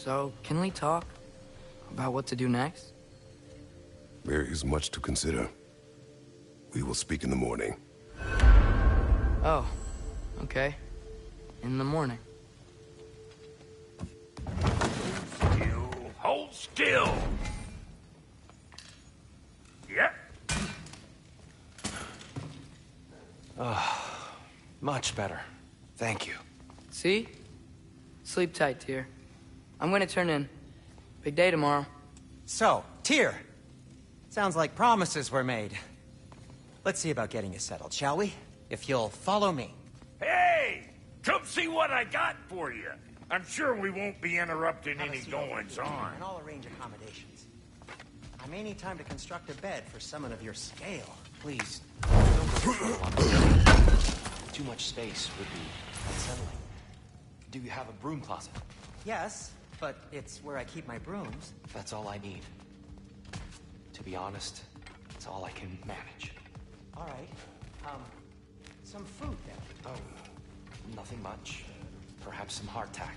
So, can we talk about what to do next? There is much to consider. We will speak in the morning. Oh, okay. In the morning. Still. Hold still! Yep. Much better. Thank you. See? Sleep tight, Tyr. I'm gonna turn in. Big day tomorrow. So, Tyr. Sounds like promises were made. Let's see about getting you settled, shall we? If you'll follow me. Hey! Come see what I got for you. I'm sure we won't be interrupting any goings-on. And I'll arrange accommodations. I may need time to construct a bed for someone of your scale. Please, don't go for too much space would be unsettling. Do you have a broom closet? Yes, but it's where I keep my brooms. That's all I need. To be honest, it's all I can manage. All right. Some food then. Oh, nothing much. Perhaps some hardtack.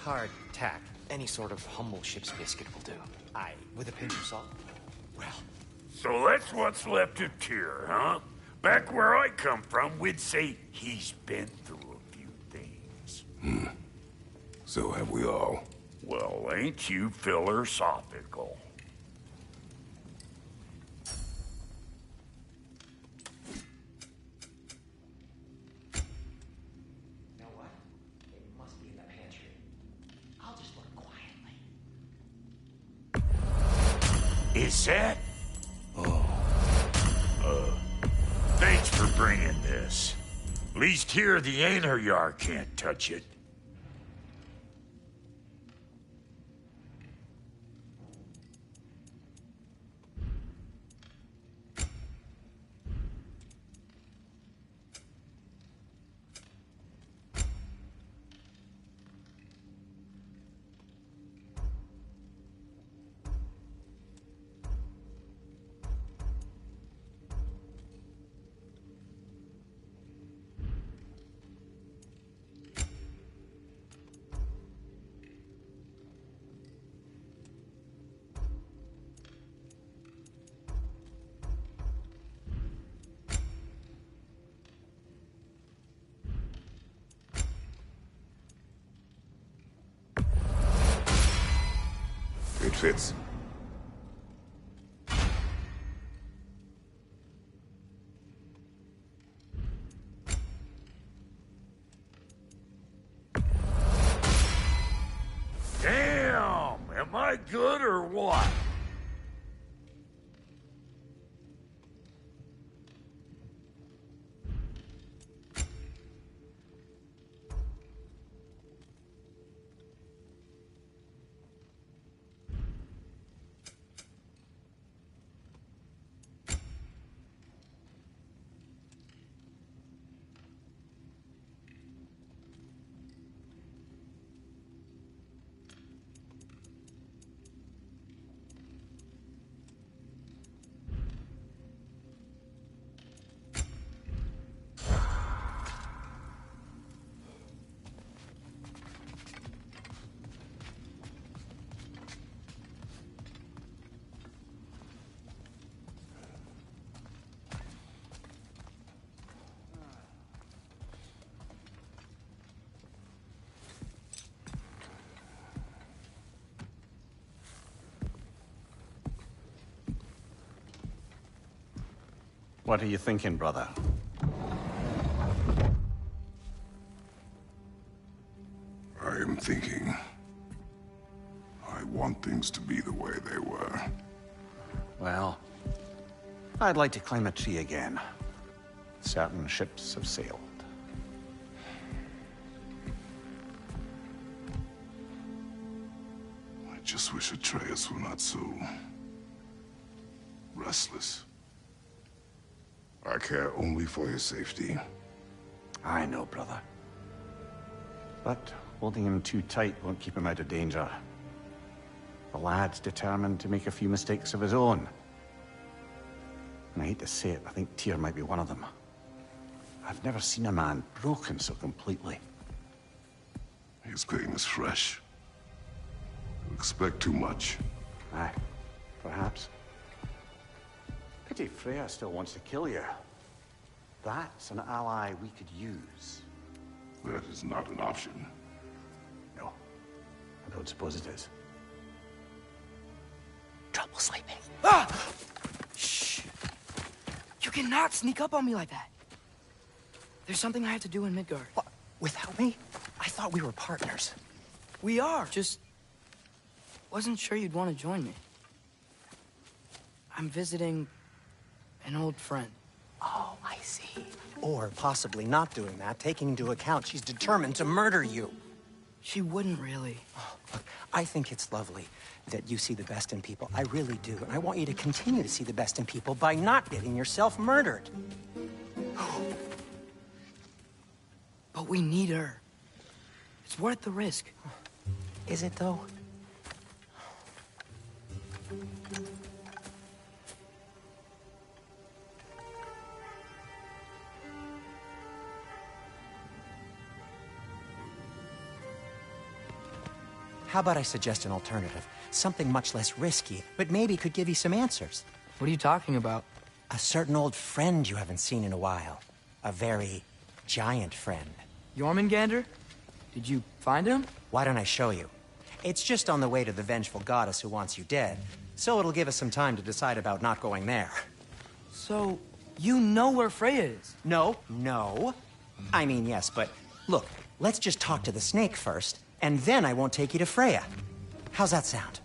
Hardtack. Any sort of humble ship's biscuit will do. Aye. With a pinch of salt. Well, So that's what's left of Tyr, huh? Back where I come from, we'd say he's been through a few things. So have we all. Well, ain't you philosophical? you know what? It must be in the pantry. I'll just work quietly. Is that? Thanks for bringing this. At least here the Einherjar can't touch it. It fits. Damn! Am I good or what? What are you thinking, brother? I am thinking. I want things to be the way they were. Well, I'd like to climb a tree again. Certain ships have sailed. I just wish Atreus were not so restless. I care only for his safety. I know, brother. But holding him too tight won't keep him out of danger. The lad's determined to make a few mistakes of his own. And I hate to say it, I think Tyr might be one of them. I've never seen a man broken so completely. His pain is fresh. expect too much. Aye, perhaps. Pity Freya still wants to kill you. That's an ally we could use. That is not an option. No, I don't suppose it is. Trouble sleeping. Ah! Shh. You cannot sneak up on me like that. There's something I have to do in Midgard. What? Without me? I thought we were partners. We are. Just wasn't sure you'd want to join me. I'm visiting an old friend. Oh, I see. Or possibly not doing that, taking into account she's determined to murder you. She wouldn't really. Oh, look, I think it's lovely that you see the best in people. I really do. And I want you to continue to see the best in people by not getting yourself murdered. But we need her. It's worth the risk. Is it, though? How about I suggest an alternative? Something much less risky, but maybe could give you some answers. What are you talking about? A certain old friend you haven't seen in a while. A very giant friend. Jormungandr? Did you find him? Why don't I show you? It's just on the way to the vengeful goddess who wants you dead, so it'll give us some time to decide about not going there. So, you know where Freya is? No. I mean, yes, but look, let's just talk to the snake first, and then I won't take you to Freya. How's that sound?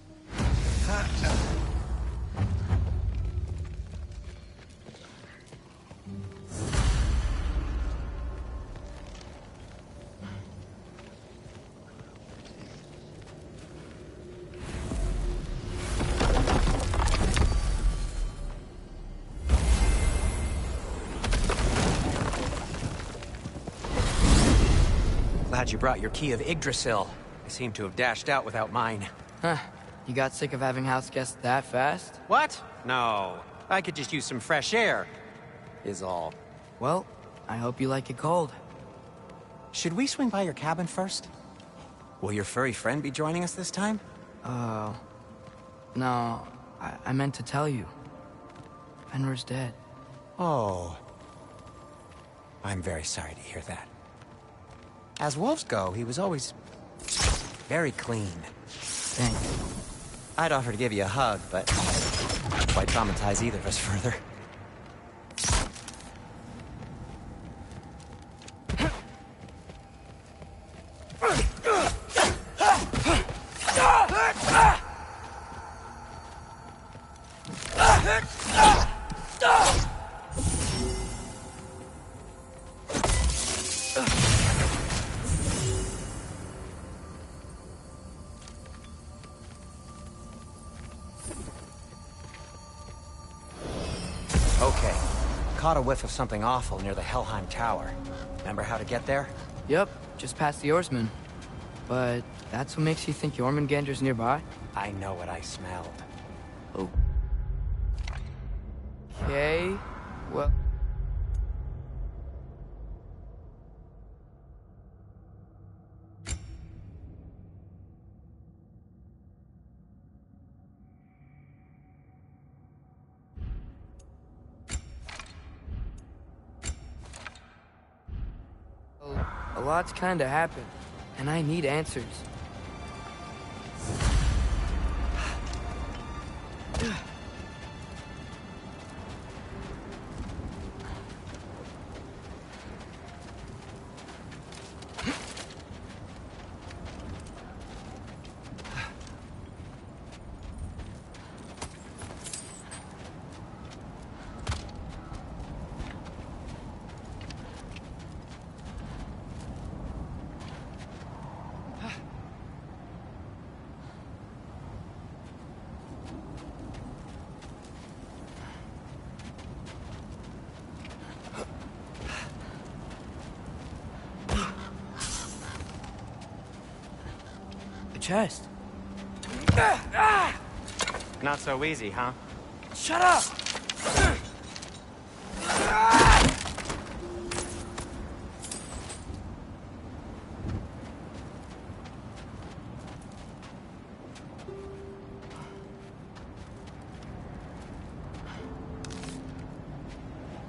Glad you brought your key of Yggdrasil. I seem to have dashed out without mine. Huh. You got sick of having house guests that fast? What? No. I could just use some fresh air, is all. Well, I hope you like it cold. Should we swing by your cabin first? Will your furry friend be joining us this time? No. I meant to tell you. Fenrir's dead. Oh. I'm very sorry to hear that. As wolves go, he was always very clean. Thanks. I'd offer to give you a hug, but quite traumatize either of us further. Okay. Caught a whiff of something awful near the Helheim Tower. Remember how to get there? Yep, just past the oarsman. But that's what makes you think Jormungandr's nearby? I know what I smelled. Oh. Okay, well... A lot's kinda happened, and I need answers. Chest. Not so easy, huh? Shut up!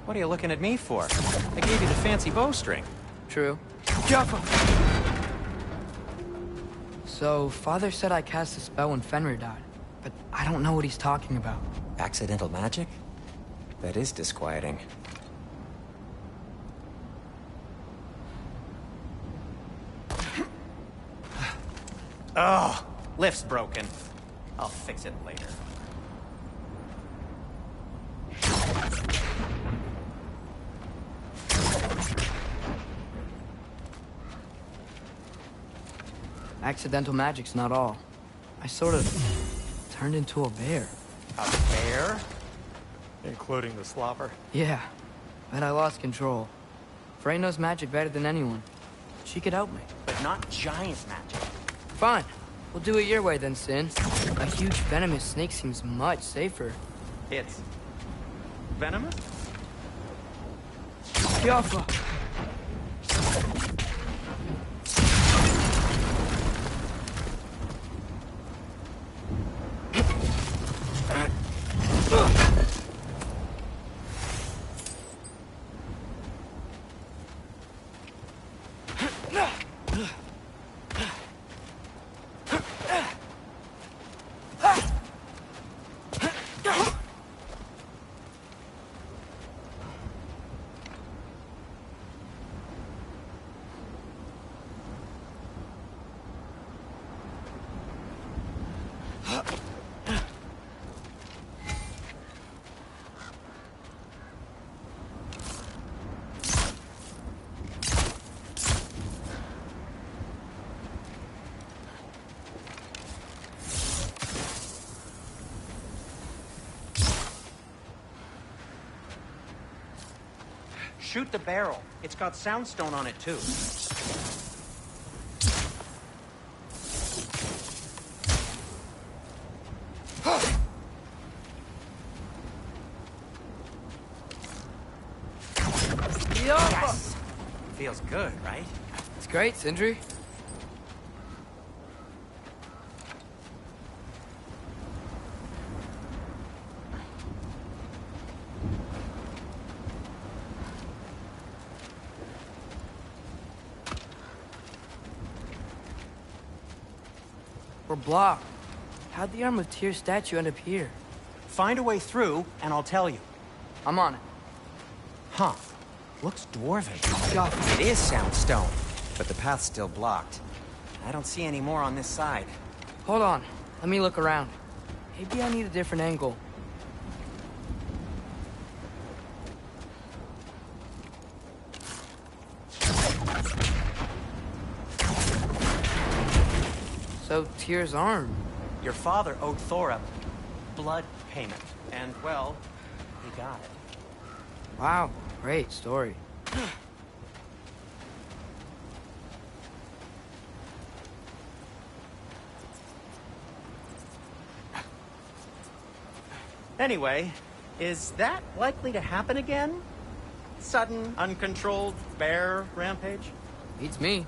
What are you looking at me for? I gave you the fancy bowstring. True. Jaffa! So, Father said I cast a spell when Fenrir died, but I don't know what he's talking about. Accidental magic? That is disquieting. Oh, lift's broken. I'll fix it later. Accidental magic's not all. I sort of turned into a bear. A bear? Including the slobber? Yeah, but I lost control. Frey knows magic better than anyone. She could help me. But not giant magic. Fine. We'll do it your way then, Sin. A huge venomous snake seems much safer. It's... venomous? Jaffa! Shoot the barrel. It's got soundstone on it, too. Yes! Feels good, right? It's great, Sindri. We're blocked. How'd the Arm of Tyr statue end up here? Find a way through, and I'll tell you. I'm on it. Huh. Looks dwarven. Jaffa. It is soundstone, but the path's still blocked. I don't see any more on this side. Hold on. Let me look around. Maybe I need a different angle. So, Tyr's arm. Your father owed Thor a blood payment, and, well, he got it. Wow, great story. Anyway, is that likely to happen again? Sudden, uncontrolled bear rampage? Beats me.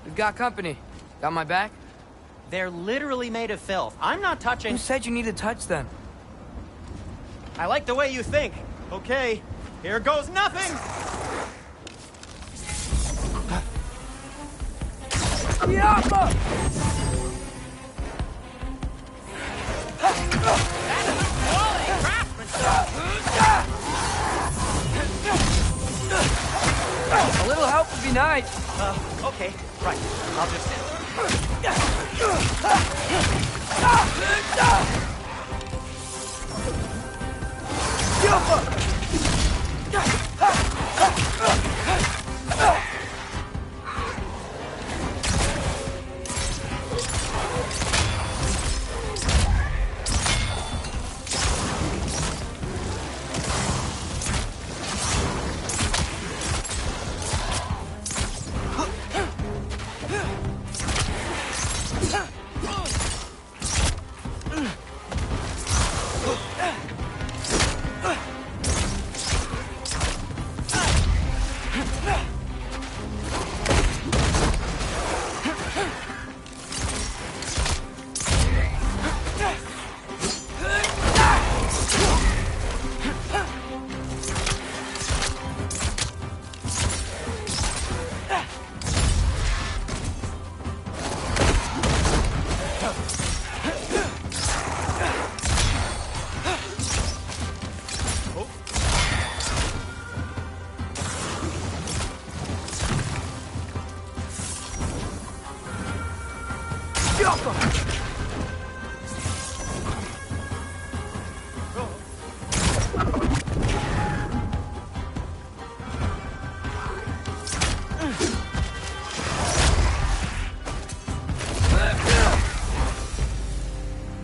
We've got company. Got my back? They're literally made of filth. I'm not touching... Who said you need to touch them? I like the way you think. Okay, here goes nothing! Yappa! A little help would be nice. Okay, right. I'll just stand.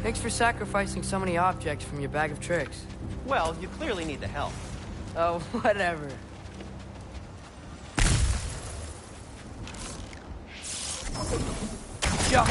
Thanks for sacrificing so many objects from your bag of tricks. Well, you clearly need the help. Oh, whatever. Yeah.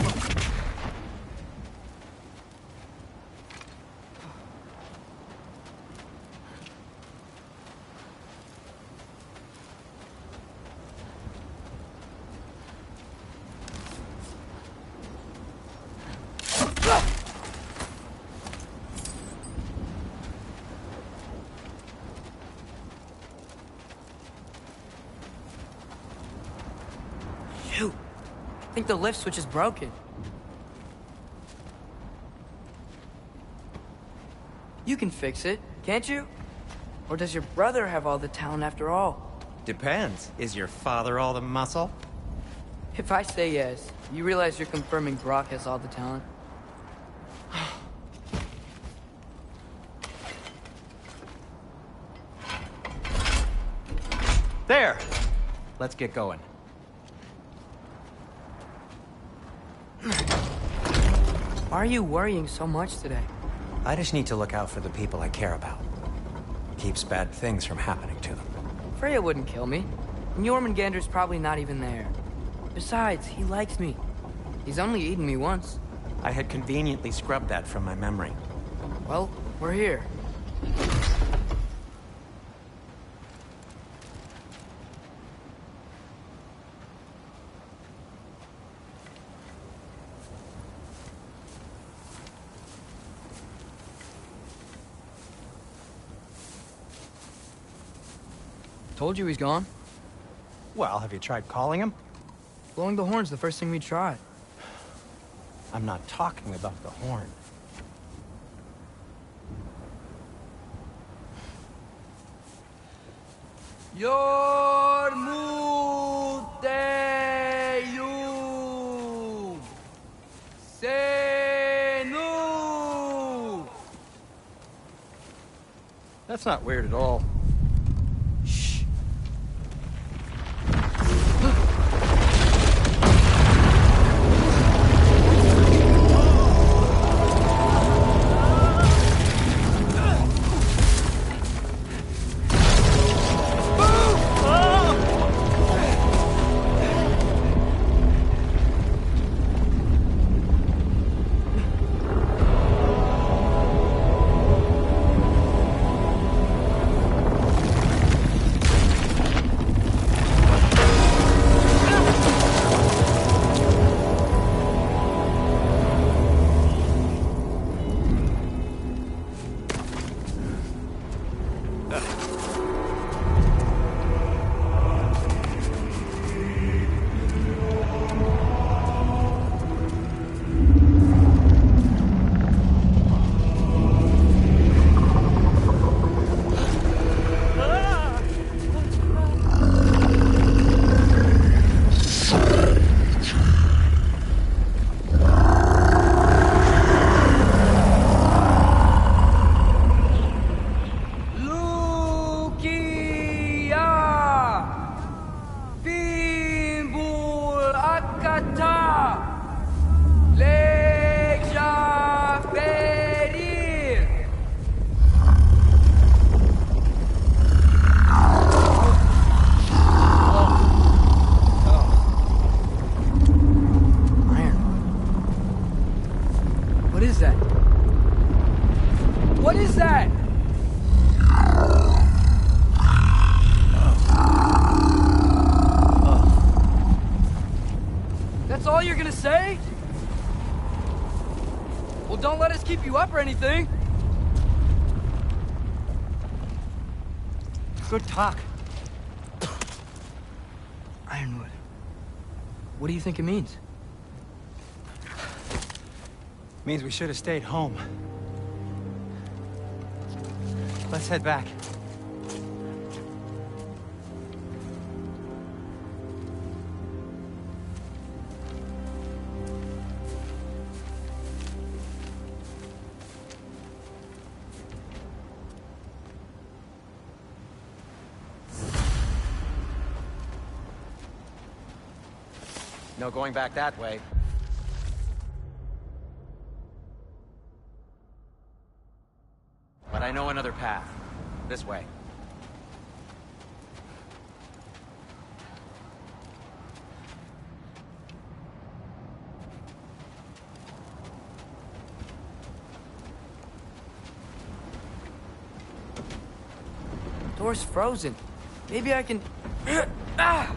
Shoot. I think the lift switch is broken. You can fix it, can't you? Or does your brother have all the talent after all? Depends. Is your father all the muscle? If I say yes, you realize you're confirming Brock has all the talent? There! Let's get going. Why are you worrying so much today? I just need to look out for the people I care about. Keeps bad things from happening to them. Freya wouldn't kill me. And Jormungandr's probably not even there. Besides, he likes me. He's only eaten me once. I had conveniently scrubbed that from my memory. Well, we're here. Told you he's gone. Well, have you tried calling him? Blowing the horn's the first thing we tried. I'm not talking about the horn. Yormuteyu Senu. That's not weird at all. What is that? That's all you're gonna say? Well, don't let us keep you up or anything. Good talk. Ironwood. What do you think it means? Means we should have stayed home. Let's head back. no going back that way. But I know another path. This way. Door's frozen. Maybe I can... Ah!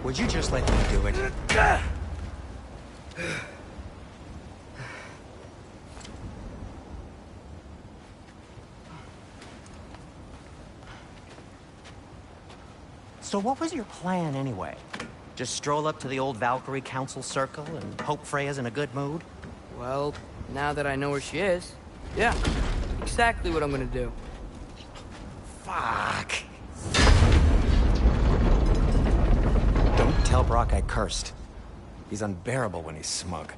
Would you just let me do it? So what was your plan anyway? Just stroll up to the old Valkyrie Council circle and hope Freya's in a good mood? Well, now that I know where she is, yeah, exactly what I'm gonna do. Fuck. Don't tell Brock I cursed. He's unbearable when he's smug.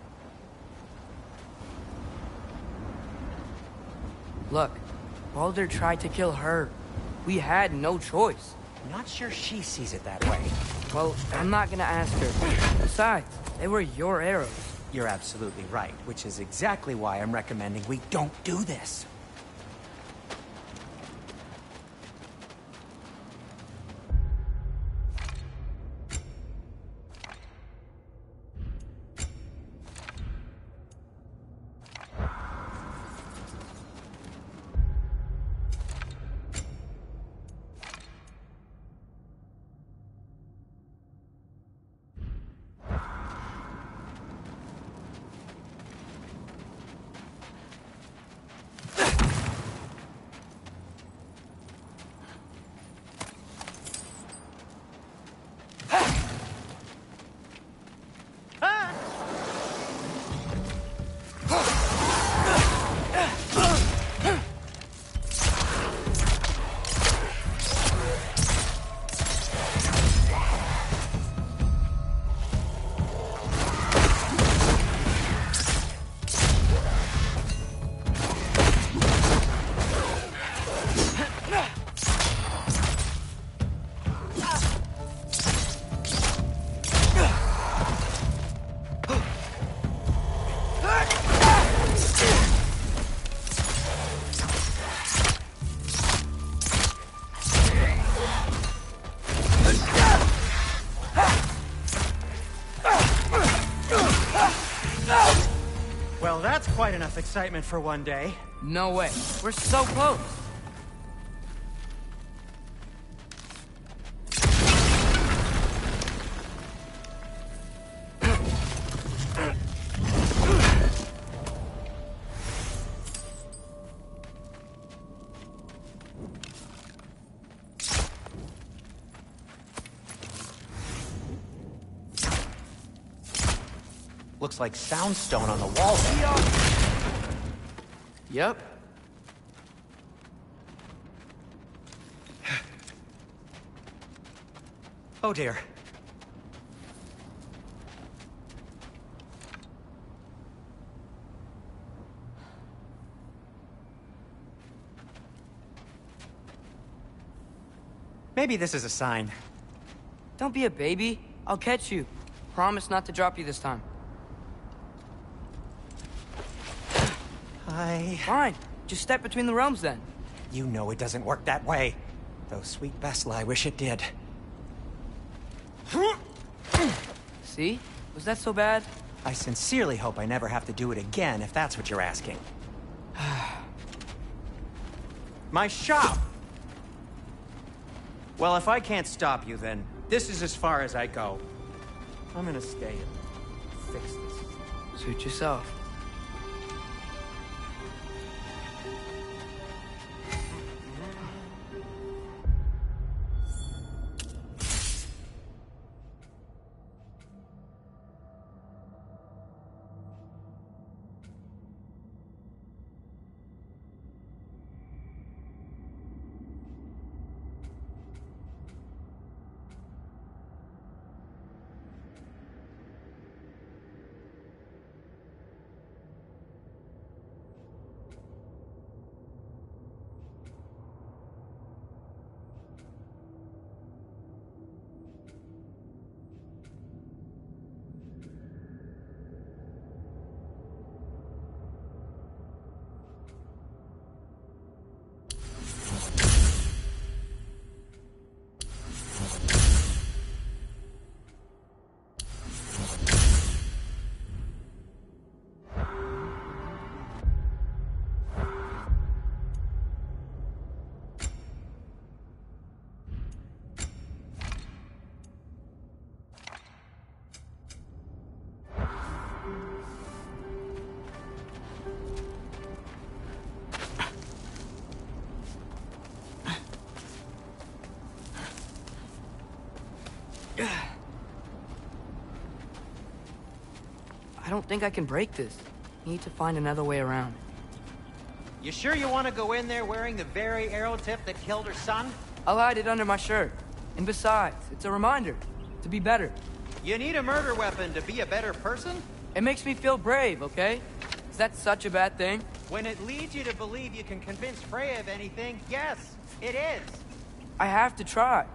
Look, Baldur tried to kill her. We had no choice. I'm not sure she sees it that way. Well, I'm not gonna ask her. Besides, they were your arrows. You're absolutely right, which is exactly why I'm recommending we don't do this. Well, that's quite enough excitement for one day. No way. We're so close. Looks like soundstone on the wall there. Yep. Oh dear. Maybe this is a sign. Don't be a baby. I'll catch you. Promise not to drop you this time. Fine. Just step between the realms then. You know it doesn't work that way. Though sweet Bessla, I wish it did. See? Was that so bad? I sincerely hope I never have to do it again, if that's what you're asking. My shop! Well, if I can't stop you, then this is as far as I go. I'm gonna stay and fix this. Suit yourself. I don't think I can break this. Need to find another way around. You sure you want to go in there wearing the very arrow tip that killed her son? I'll hide it under my shirt. And besides, it's a reminder to be better. You need a murder weapon to be a better person? It makes me feel brave, okay? Is that such a bad thing? When it leads you to believe you can convince Freya of anything, yes, it is. I have to try.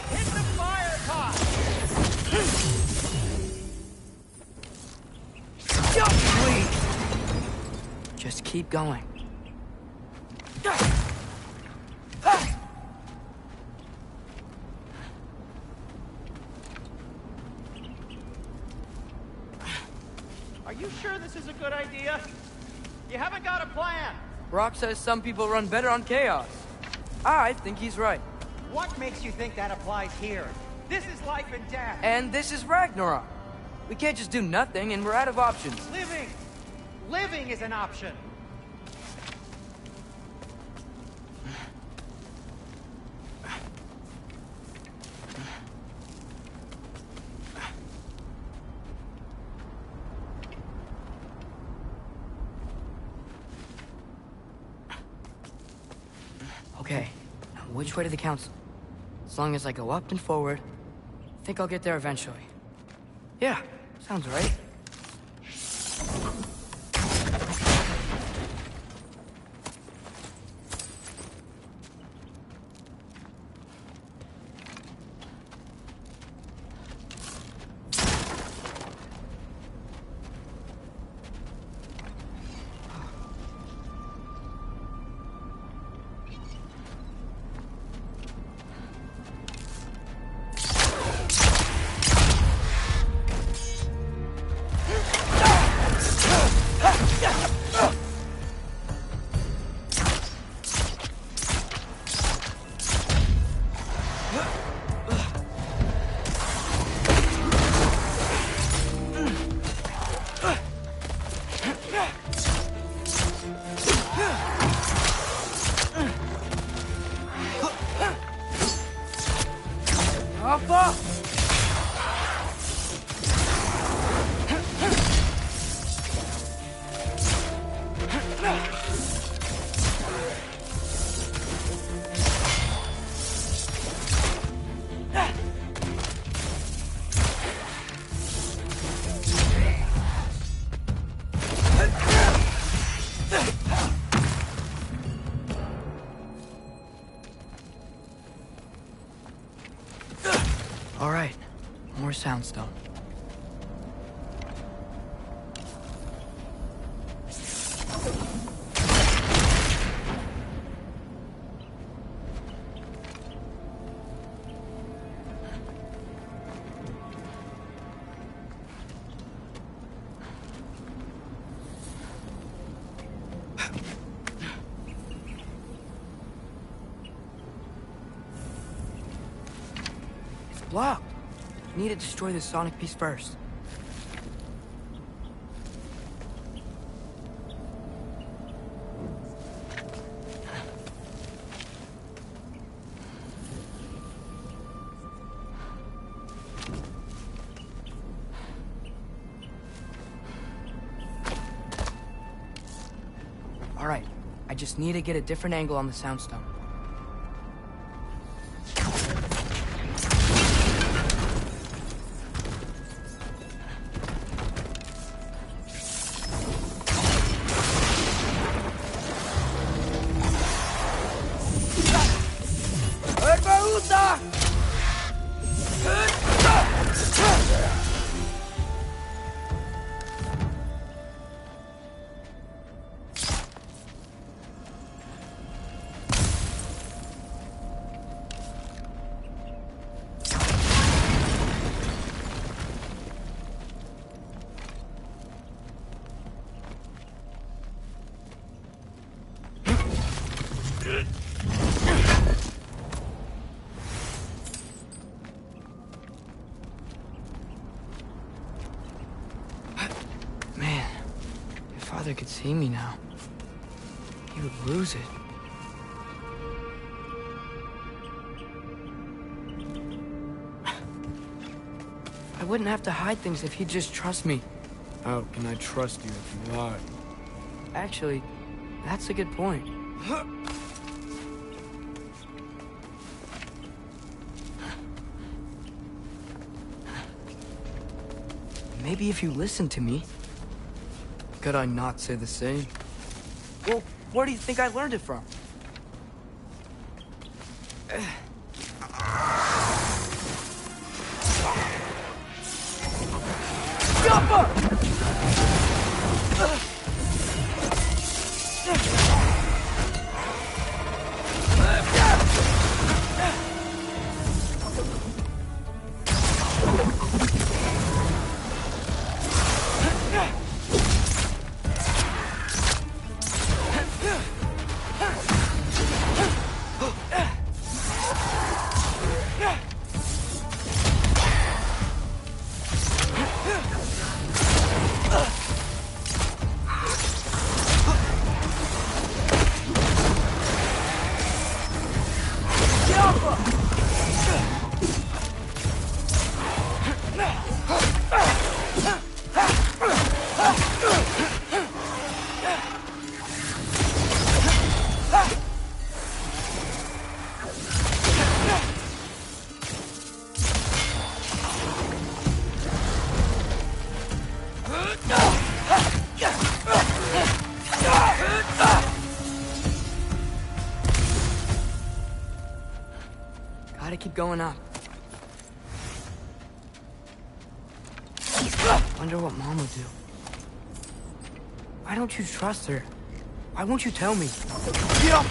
Hit the fire pot! Please. Just keep going. Are you sure this is a good idea? You haven't got a plan. Brock says some people run better on chaos. I think he's right. What makes you think that applies here? This is life and death. And this is Ragnarok. We can't just do nothing, and we're out of options. Living! Living is an option. Okay, now which way to the council? As long as I go up and forward, I think I'll get there eventually. Yeah, sounds right. All right, more soundstone. Blocked. Need to destroy the sonic piece first. All right, I just need to get a different angle on the soundstone. father could see me now, he would lose it. I wouldn't have to hide things if he'd just trust me. How can I trust you if you lie? Actually, that's a good point. Maybe if you listened to me. Could I not say the same? Well, where do you think I learned it from? Gotta keep going up. Wonder what Mom would do. Why don't you trust her? Why won't you tell me? Get up!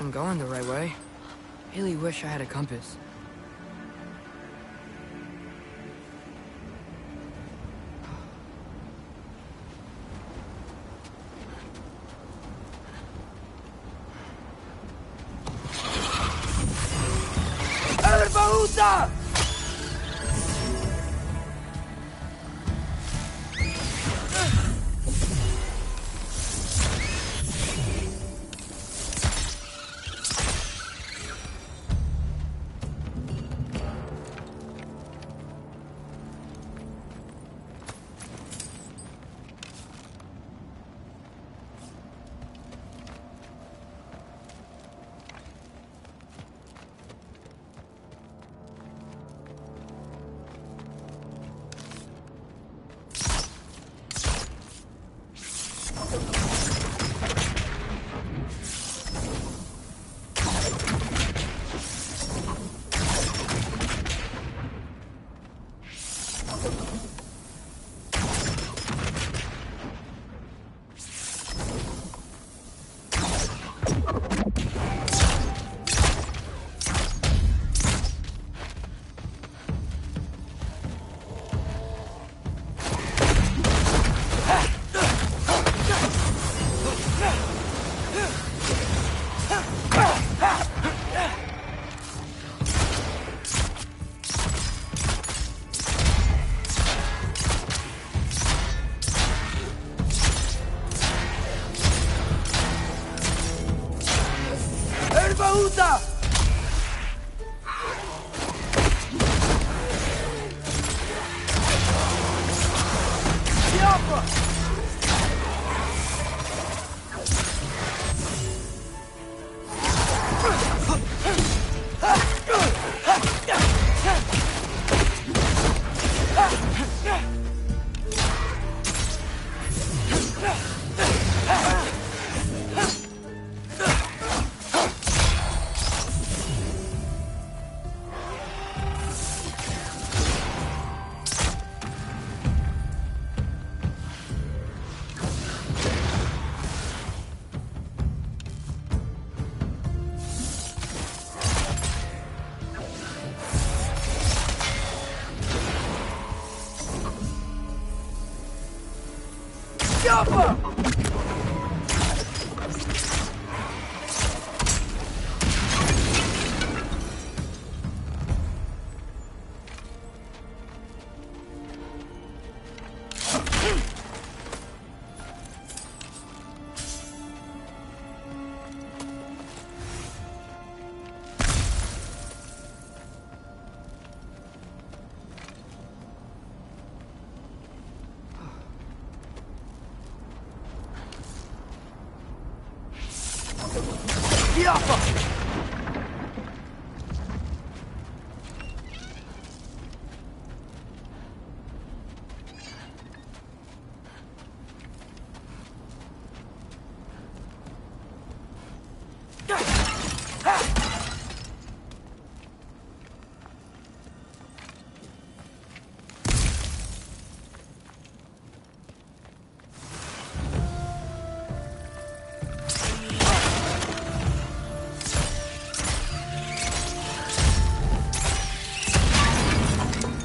I'm going the right way. Really wish I had a compass.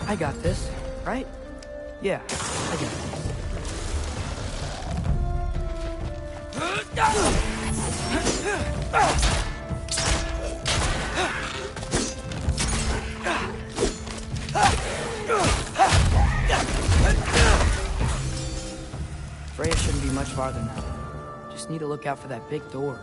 I got this, right? Yeah, I got this. Freya shouldn't be much farther now. Just need to look out for that big door.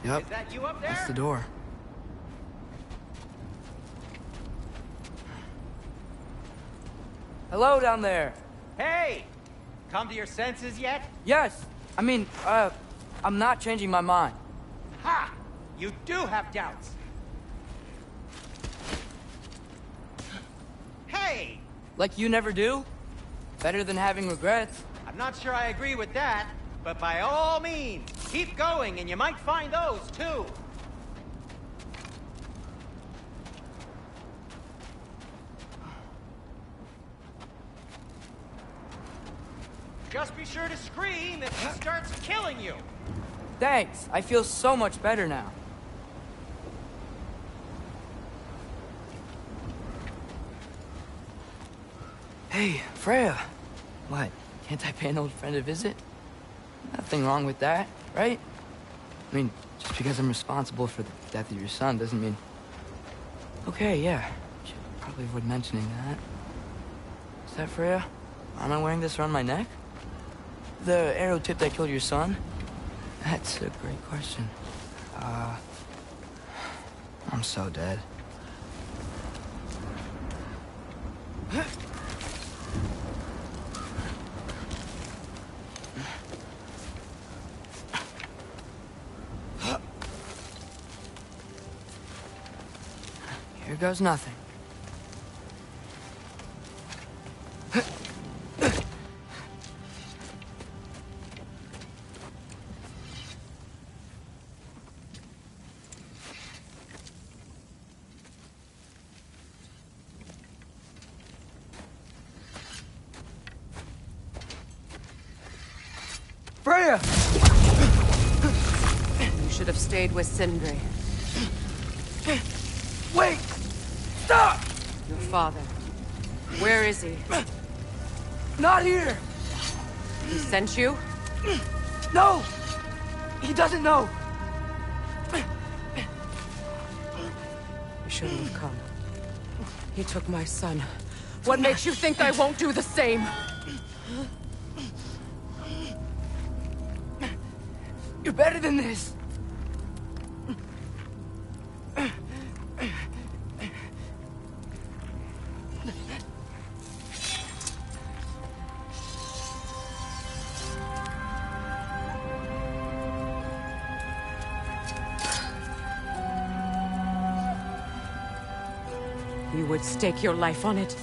Yep. Is that you up there? That's the door. Hello down there. Hey! Come to your senses yet? Yes. I mean, I'm not changing my mind. Ha! You do have doubts. Hey! Like you never do? Better than having regrets. I'm not sure I agree with that, but by all means, keep going and you might find those too. Just be sure to scream if he starts killing you. Thanks. I feel so much better now. Hey, Freya. What? Can't I pay an old friend a visit? Nothing wrong with that, right? I mean, just because I'm responsible for the death of your son doesn't mean... Okay, yeah. Should probably avoid mentioning that. Is that Freya? Am I wearing this around my neck? The arrow tip that killed your son? That's a great question. I'm so dead. Here goes nothing. Freya! You should have stayed with Sindri. Wait! Stop! Your father. Where is he? Not here! He sent you? No! He doesn't know! You shouldn't have come. He took my son. What makes you think I won't do the same? You're better than this! You would stake your life on it?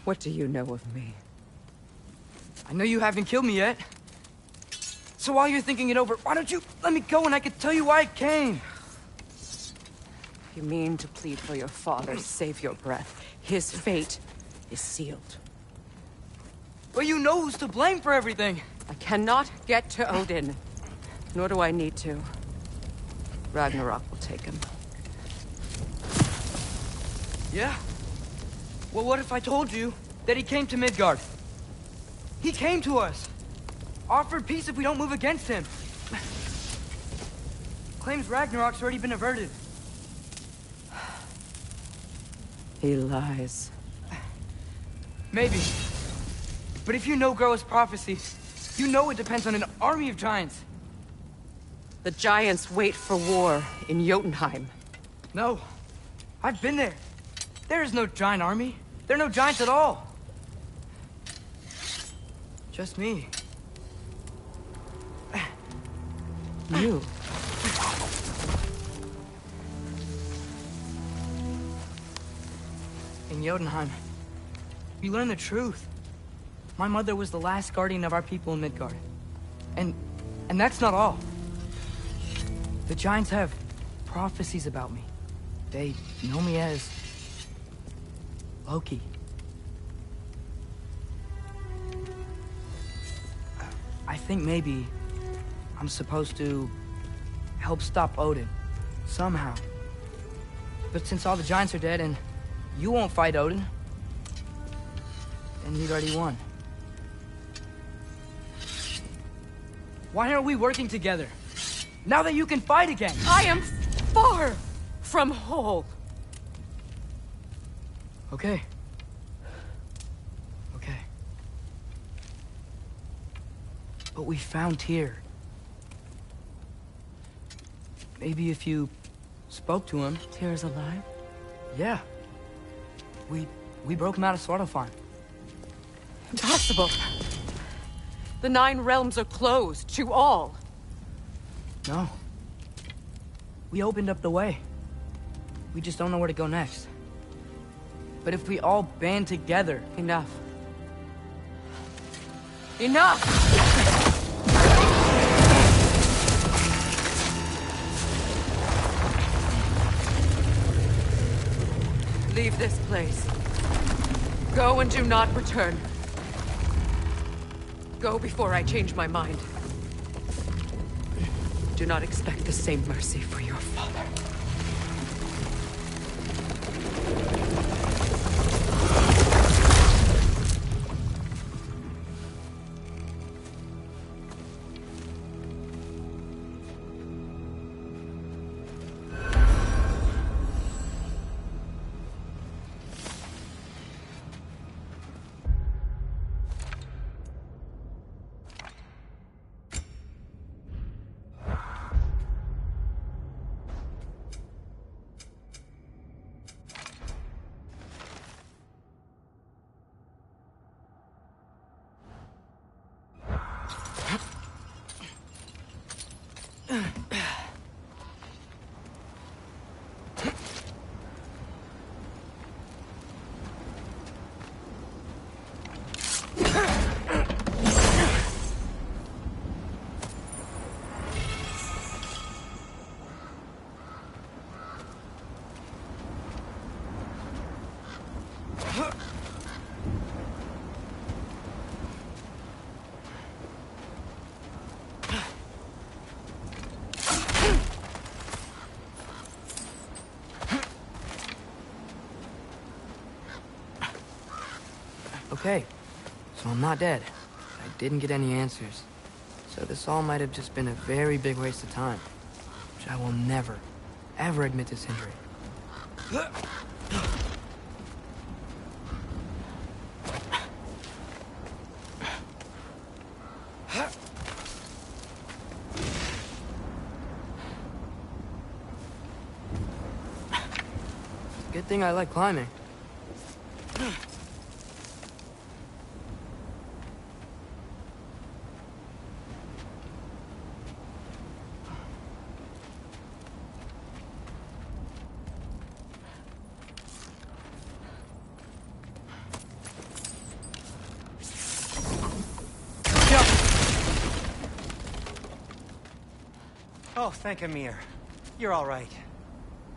What do you know of me? I know you haven't killed me yet. So while you're thinking it over, why don't you let me go and I can tell you why I came? You mean to plead for your father, save your breath. His fate is sealed. But you know who's to blame for everything. I cannot get to Odin. Nor do I need to. Ragnarok will take him. Yeah? Well, what if I told you that he came to Midgard? He came to us. Offered peace if we don't move against him. Claims Ragnarok's already been averted. He lies. Maybe. But if you know Groa's prophecy, you know it depends on an army of giants. The giants wait for war in Jotunheim. No. I've been there. There is no giant army. There are no giants at all. Just me. You. In Jotunheim, we learn the truth. My mother was the last guardian of our people in Midgard. And that's not all. The giants have prophecies about me. They know me as Loki. I think maybe I'm supposed to help stop Odin, somehow. But since all the giants are dead and you won't fight Odin, then you'd already won. Why aren't we working together? Now that you can fight again! I am far from whole. Okay. Okay. But we found Tyr. Maybe if you spoke to him... Tyr's alive? Yeah. We broke him out of Svartalfheim. Impossible. The 9 realms are closed to all. No. We opened up the way. We just don't know where to go next. But if we all band together... Enough. Enough! Leave this place. Go and do not return. Go before I change my mind. Do not expect the same mercy for your father. Okay, so I'm not dead. I didn't get any answers. So this all might have just been a very big waste of time. Which I will never, ever admit to Sindri. Good thing I like climbing. Oh, thank Amir. You're all right.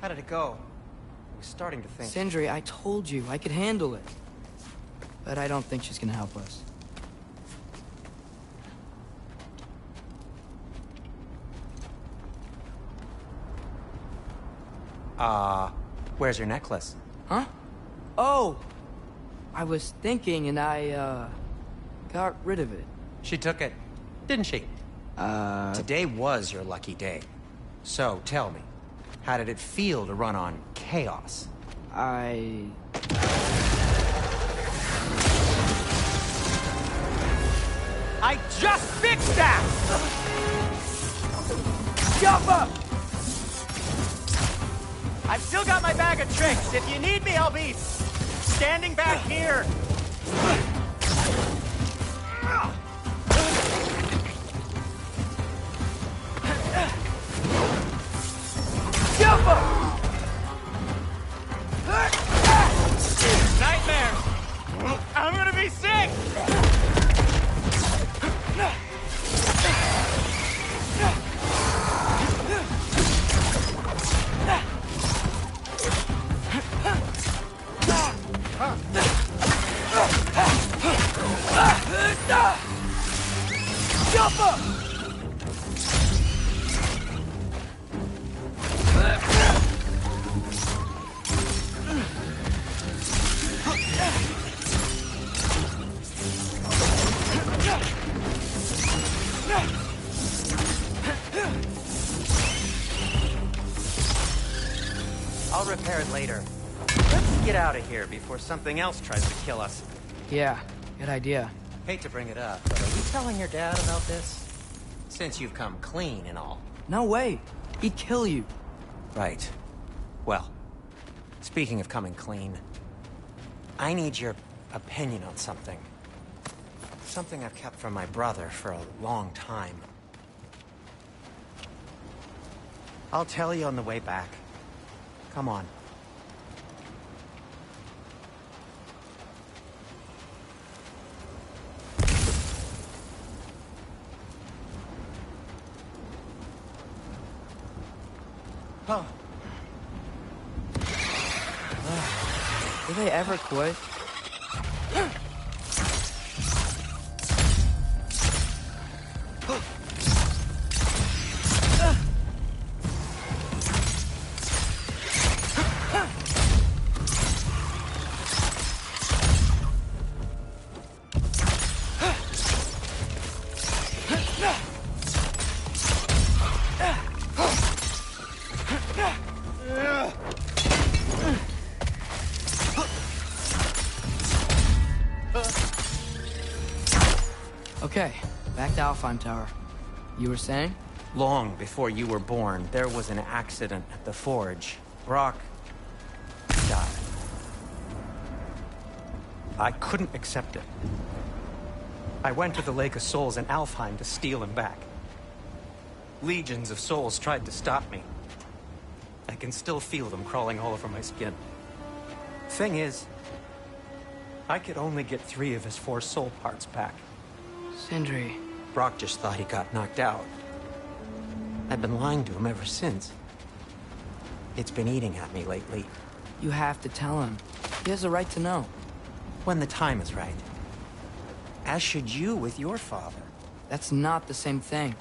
How did it go? I was starting to think... Sindri, I told you I could handle it. But I don't think she's gonna help us. Where's your necklace? Huh? Oh! I was thinking and I, got rid of it. She took it, didn't she? Today was your lucky day. So, tell me, how did it feel to run on chaos? I just fixed that! Jump up! I've still got my bag of tricks. If you need me, I'll be standing back here. Jump up! Nightmare! I'm gonna be sick! Jump up! I'll repair it later. Let's get out of here before something else tries to kill us. Yeah, good idea. Hate to bring it up, but are you telling your dad about this? Since you've come clean and all. No way. He'd kill you. Right. Well, speaking of coming clean, I need your opinion on something. Something I've kept from my brother for a long time. I'll tell you on the way back. Come on. Oh. Do they ever quit? Okay, back to Alfheim Tower. You were saying? Long before you were born, there was an accident at the forge. Brock died. I couldn't accept it. I went to the Lake of Souls in Alfheim to steal him back. Legions of souls tried to stop me. I can still feel them crawling all over my skin. Thing is, I could only get 3 of his 4 soul parts back. Sindri. Brock just thought he got knocked out. I've been lying to him ever since. It's been eating at me lately. You have to tell him. He has a right to know. When the time is right. As should you with your father. That's not the same thing.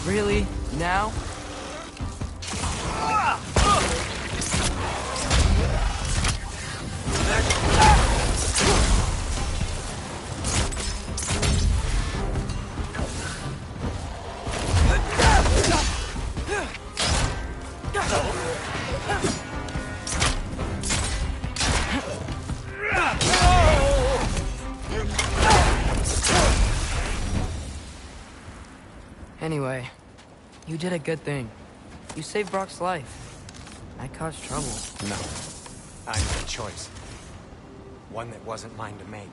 Really? Now? Anyway, you did a good thing. You saved Brock's life. I caused trouble. No. I made a choice. One that wasn't mine to make.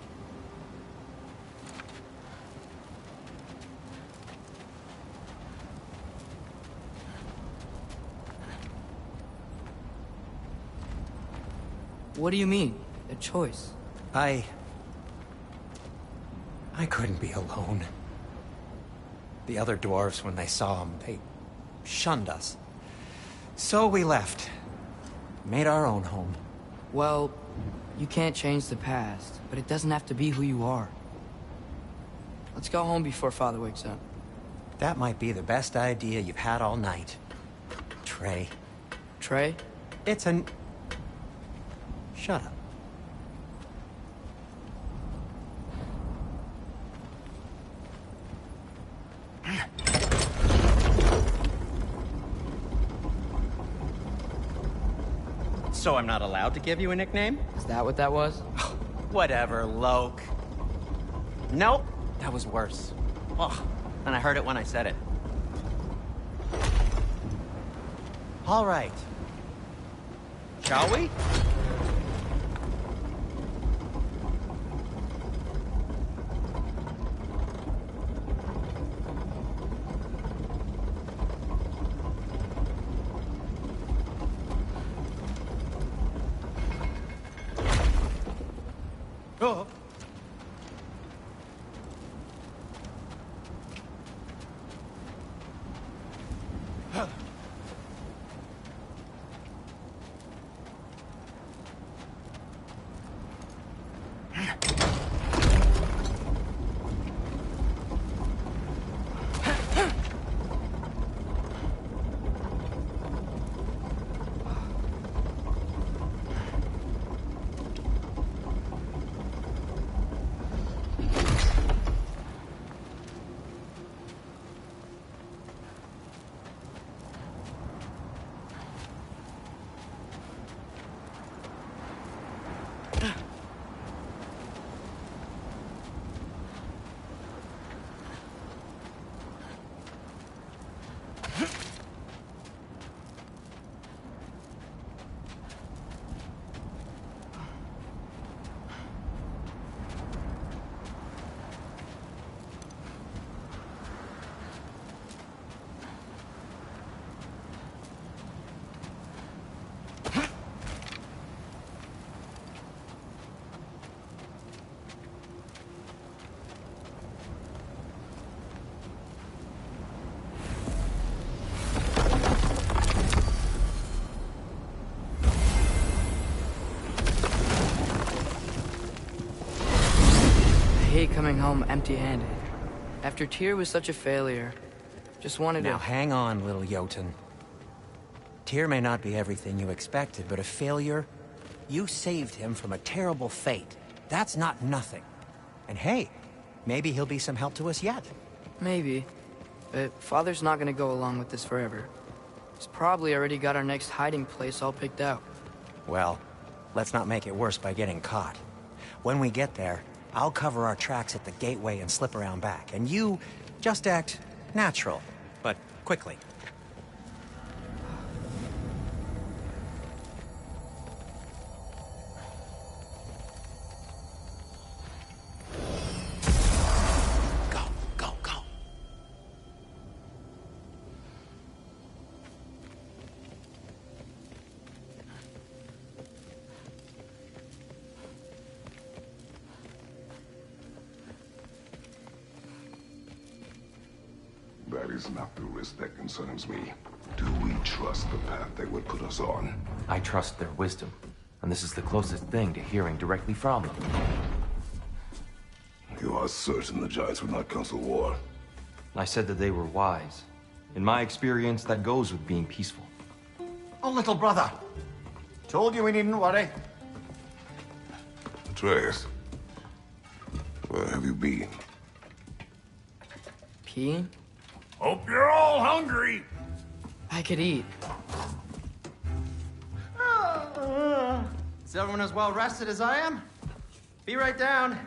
What do you mean? A choice? I couldn't be alone. The other dwarves, when they saw him, they shunned us. So we left. Made our own home. Well, you can't change the past, but it doesn't have to be who you are. Let's go home before Father wakes up. That might be the best idea you've had all night. Trey. Trey? It's an... Shut up. So I'm not allowed to give you a nickname? Is that what that was? Whatever, Loke. Nope, that was worse. Oh, and I heard it when I said it. All right. Shall we? Oh. hate coming home empty-handed. After Tyr was such a failure, just wanted Now to... hang on, little Jotun. Tyr may not be everything you expected, but a failure? You saved him from a terrible fate. That's not nothing. And hey, maybe he'll be some help to us yet. Maybe. But Father's not gonna go along with this forever. He's probably already got our next hiding place all picked out. Well, let's not make it worse by getting caught. When we get there, I'll cover our tracks at the gateway and slip around back. And you just act natural, but quickly. That is not the risk that concerns me. Do we trust the path they would put us on? I trust their wisdom, and this is the closest thing to hearing directly from them. You are certain the Giants would not counsel war? I said that they were wise. In my experience, that goes with being peaceful. Oh, little brother. Told you we needn't worry. Atreus, where have you been? Peeing? Hope you're all hungry. I could eat. Is everyone as well rested as I am? Be right down.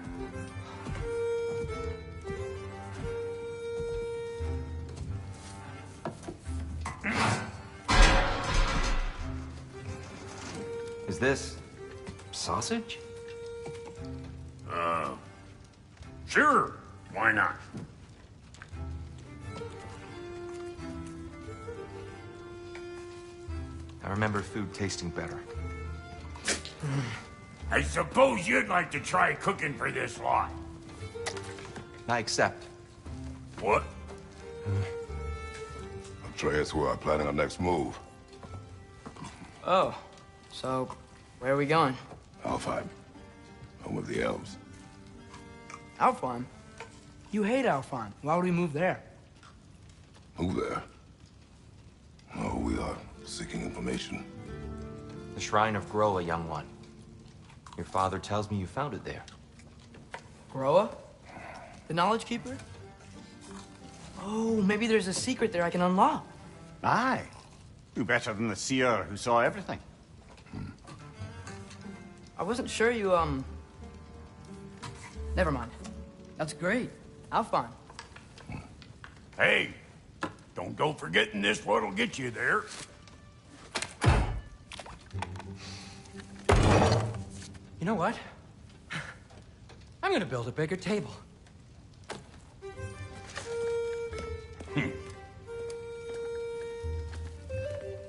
Is this sausage? Sure. Why not? I remember food tasting better. I suppose you'd like to try cooking for this lot. I accept. What? Atreus, we are planning our next move. Oh, so where are we going? Alfheim, home of the elves. Alfheim? You hate Alfheim. Why would we move there? Move there? Oh, we are seeking information. The Shrine of Groa, young one. Your father tells me you found it there. Groa? The Knowledge Keeper? Oh, maybe there's a secret there I can unlock. Aye. Who better than the seer who saw everything? I wasn't sure you, Never mind. That's great. Alfheim. Hey, don't go forgetting this what'll get you there. You know what? I'm gonna build a bigger table.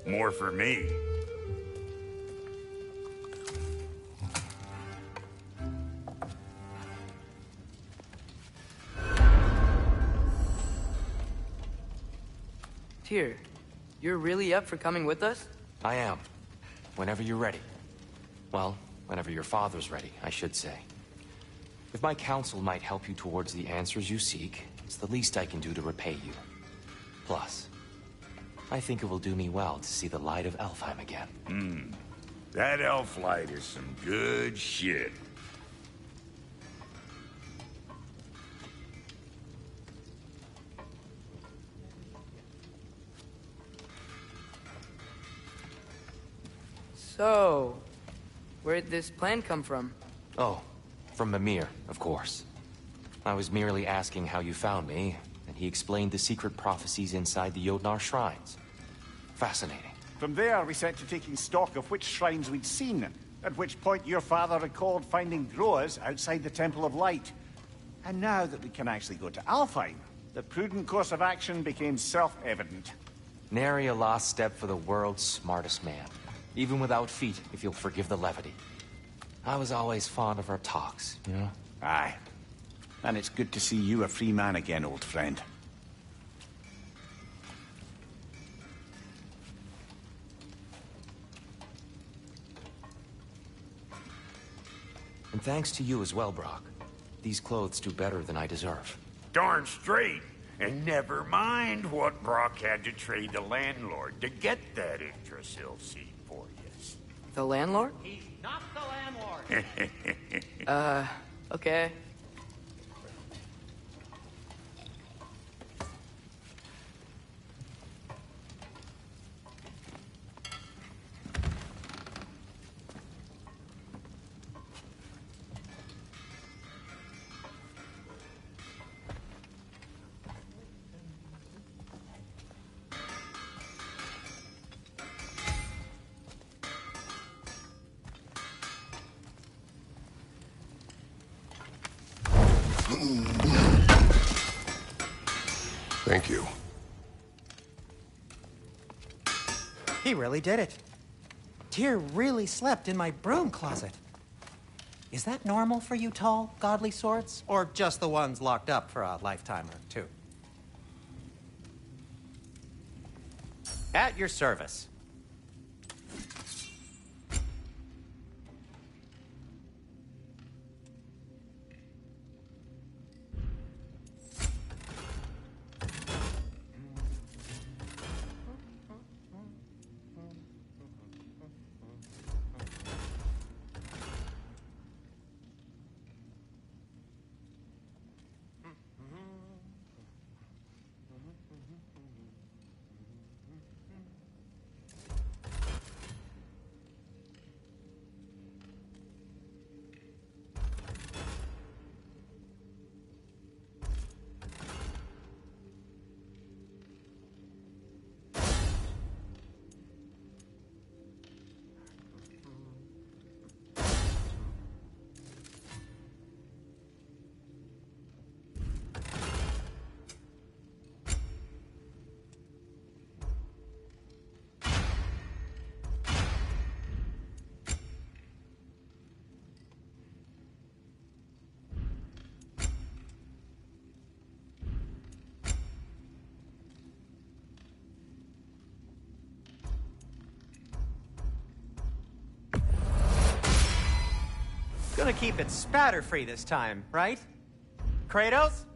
More for me. Tyr, you're really up for coming with us? I am. Whenever you're ready. Well, whenever your father's ready, I should say. If my counsel might help you towards the answers you seek, it's the least I can do to repay you. Plus, I think it will do me well to see the light of Alfheim again. That elf light is some good shit. So, where'd this plan come from? Oh, from Mimir, of course. I was merely asking how you found me, and he explained the secret prophecies inside the Jotnar shrines. Fascinating. From there, we set to taking stock of which shrines we'd seen, at which point your father recalled finding Groas outside the Temple of Light. And now that we can actually go to Alfheim, the prudent course of action became self-evident. Nary a lost step for the world's smartest man. Even without feet, if you'll forgive the levity. I was always fond of our talks, you know? Aye. And it's good to see you a free man again, old friend. And thanks to you as well, Brock. These clothes do better than I deserve. Darn straight. And never mind what Brock had to trade the landlord to get that Yggdrasil seed for you. The landlord? He's not the landlord. Okay. Thank you. He really did it. Tyr really slept in my broom closet. Is that normal for you tall, godly swords? Or just the ones locked up for a lifetime or two? At your service. Gonna keep it spatter-free this time, right? Kratos?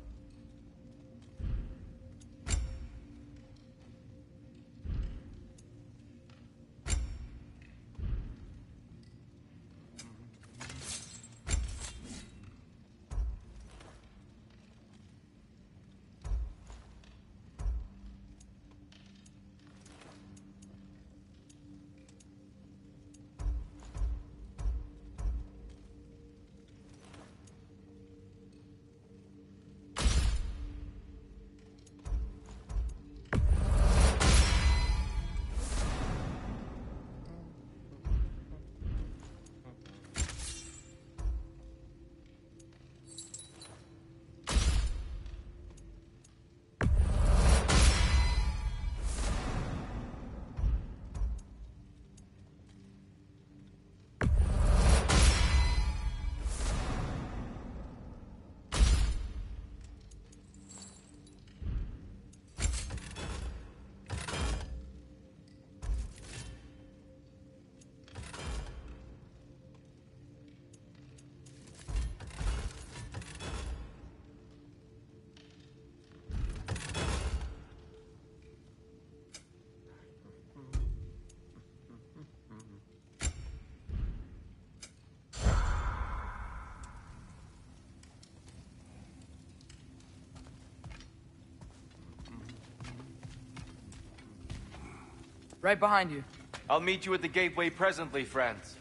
Right behind you. I'll meet you at the gateway presently, friends.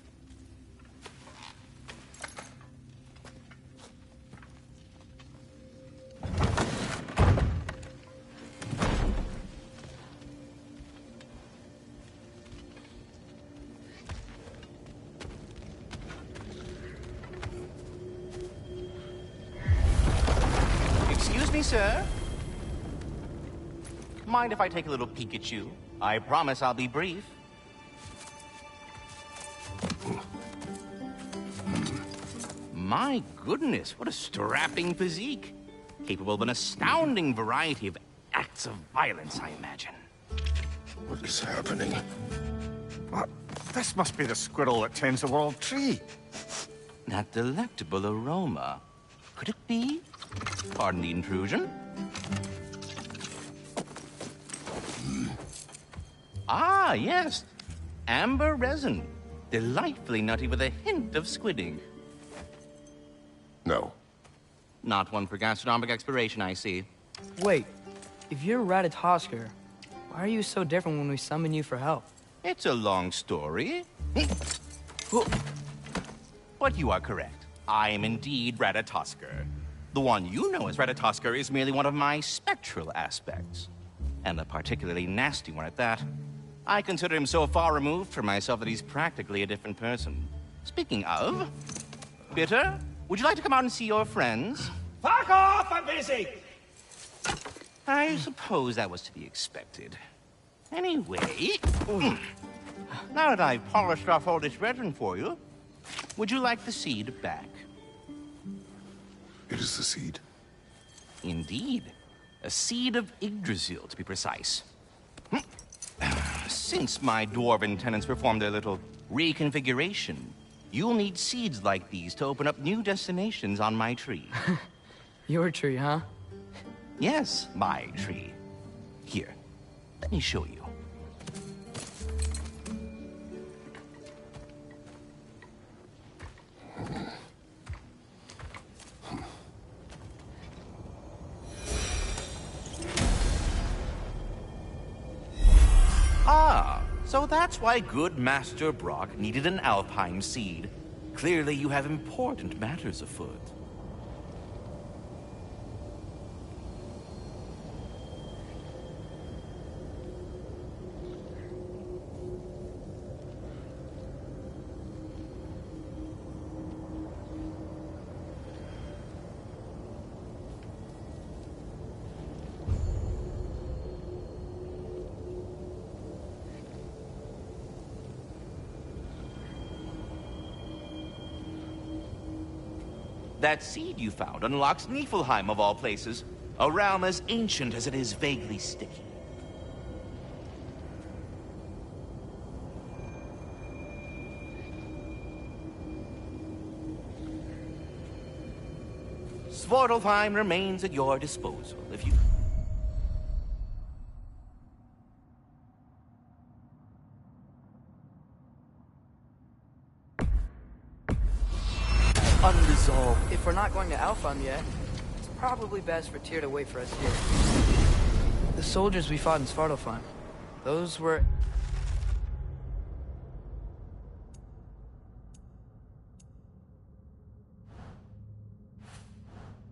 Excuse me, sir? Mind if I take a little peek at you? I promise I'll be brief. My goodness, what a strapping physique. Capable of an astounding variety of acts of violence, I imagine. What is happening? What? This must be the squirrel that tends the world tree. That delectable aroma. Could it be? Pardon the intrusion. Ah, yes. Amber resin. Delightfully nutty with a hint of squid ink. No. Not one for gastronomic exploration, I see. Wait, if you're Ratatosker, why are you so different when we summon you for help? It's a long story. But you are correct. I am indeed Ratatosker. The one you know as Ratatosker is merely one of my spectral aspects. And a particularly nasty one at that. I consider him so far removed from myself that he's practically a different person. Speaking of, Bitter, would you like to come out and see your friends? Fuck off! I'm busy! I suppose that was to be expected. Anyway, now that I've polished off all this resin for you, would you like the seed back? It is the seed? Indeed. A seed of Yggdrasil, to be precise. Since my dwarven tenants performed their little reconfiguration, you'll need seeds like these to open up new destinations on my tree. Your tree, huh? Yes, my tree. Here, let me show you. Ah, so that's why good Master Brock needed an Alpine seed. Clearly you have important matters afoot. That seed you found unlocks Niflheim of all places, a realm as ancient as it is vaguely sticky. Svartalfheim remains at your disposal if you... Unresolved. If we're not going to Alfheim yet, it's probably best for Tyr to wait for us here. The soldiers we fought in Svartalfheim, those were...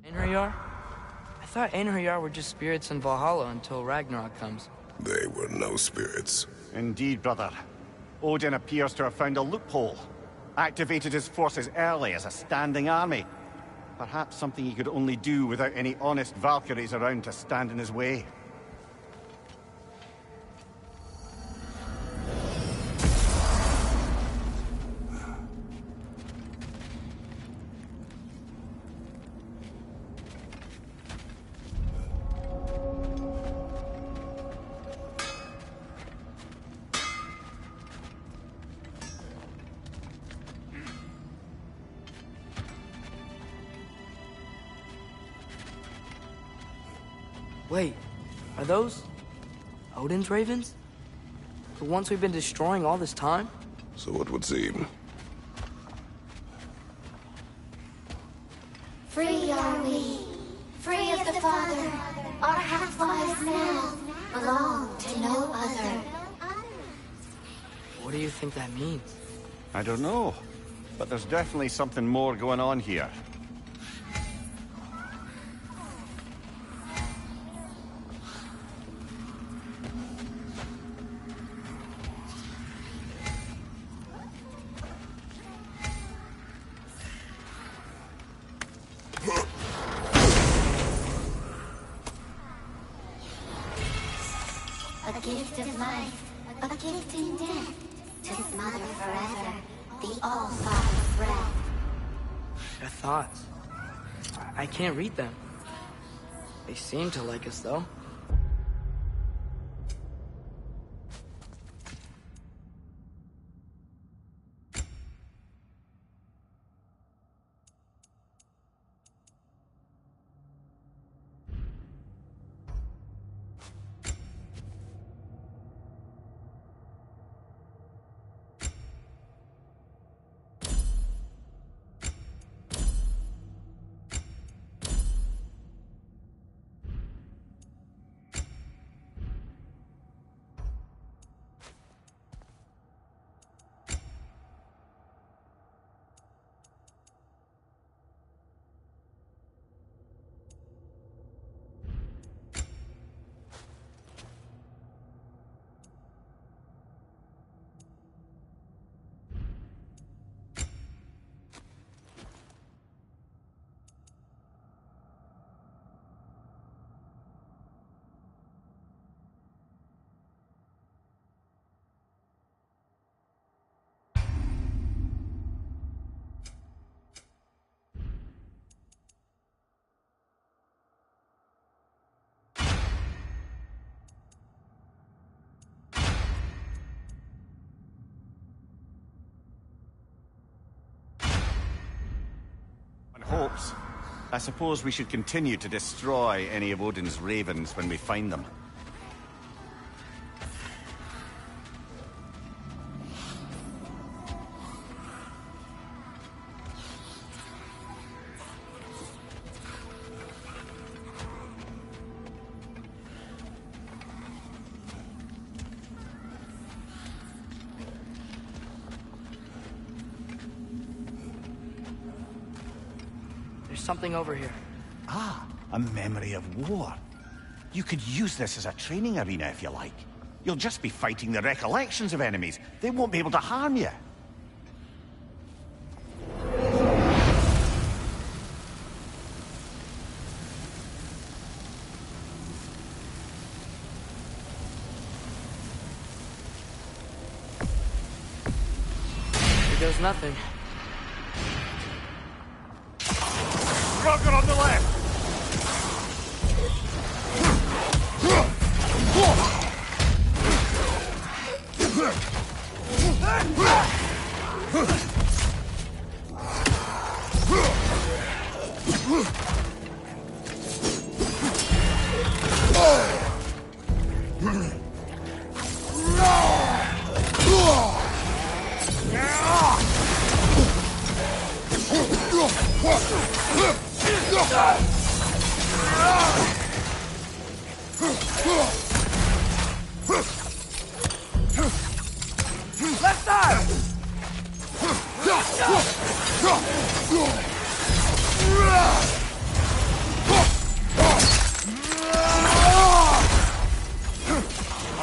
Einherjar? I thought Einherjar were just spirits in Valhalla until Ragnarok comes. They were no spirits. Indeed, brother. Odin appears to have found a loophole. Activated his forces early as a standing army. Perhaps something he could only do without any honest Valkyries around to stand in his way. Wait, are those Odin's ravens? The ones we've been destroying all this time? So it would seem. Free are we, free of the Father. Our half-lives now belong to no other. What do you think that means? I don't know, but there's definitely something more going on here. A gift of life, a gift in death, to his mother forever, the All-Father's breath. Their thoughts. I can't read them. They seem to like us, though. corpse. I suppose we should continue to destroy any of Odin's ravens when we find them. There's something over here. Ah, a memory of war. You could use this as a training arena if you like. You'll just be fighting the recollections of enemies. They won't be able to harm you. Here goes nothing. Rocket on the left! Left side!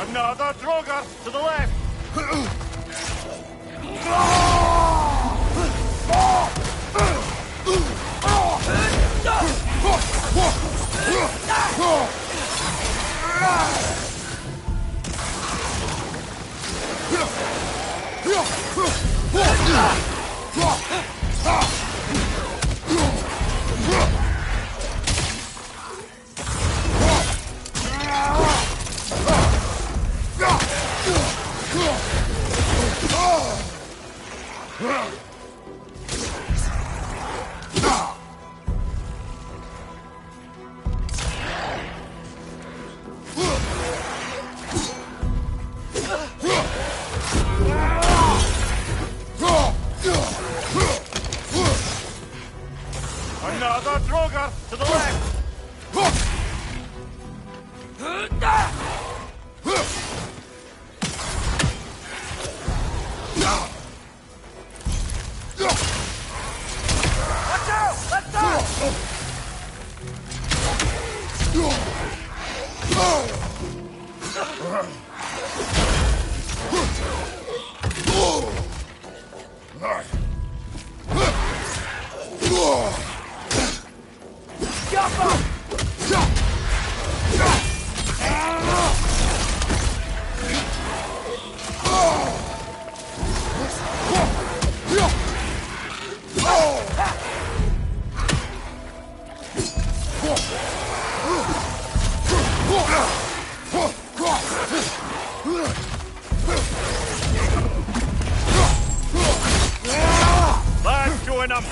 Another Drogar to the left! Another Drogar to the left! Watch out! Left side! Let's join them!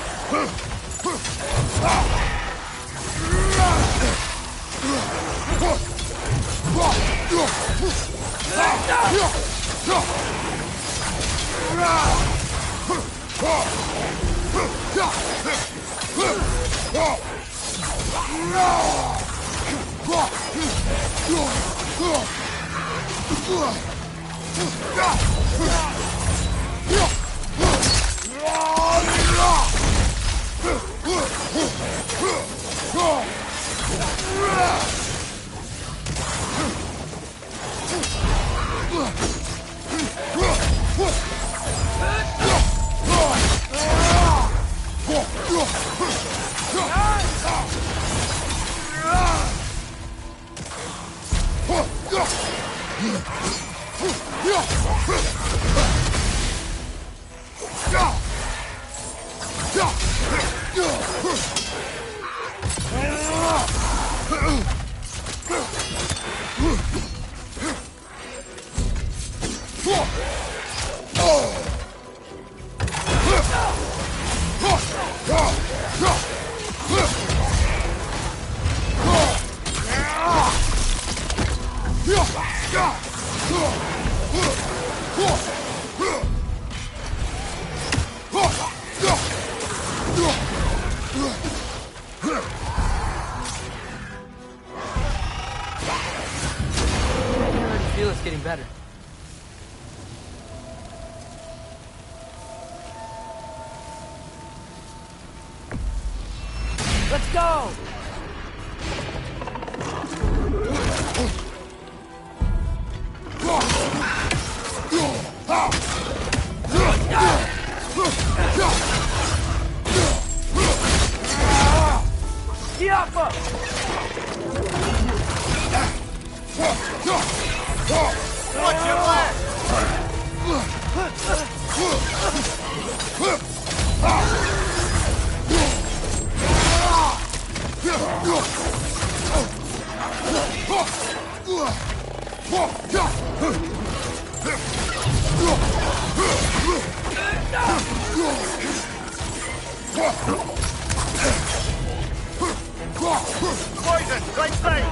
go! Get up! Watch your back! Poison! Right side!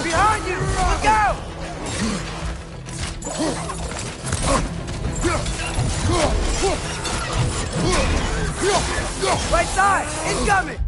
Behind you! Look out! Right side! Incoming!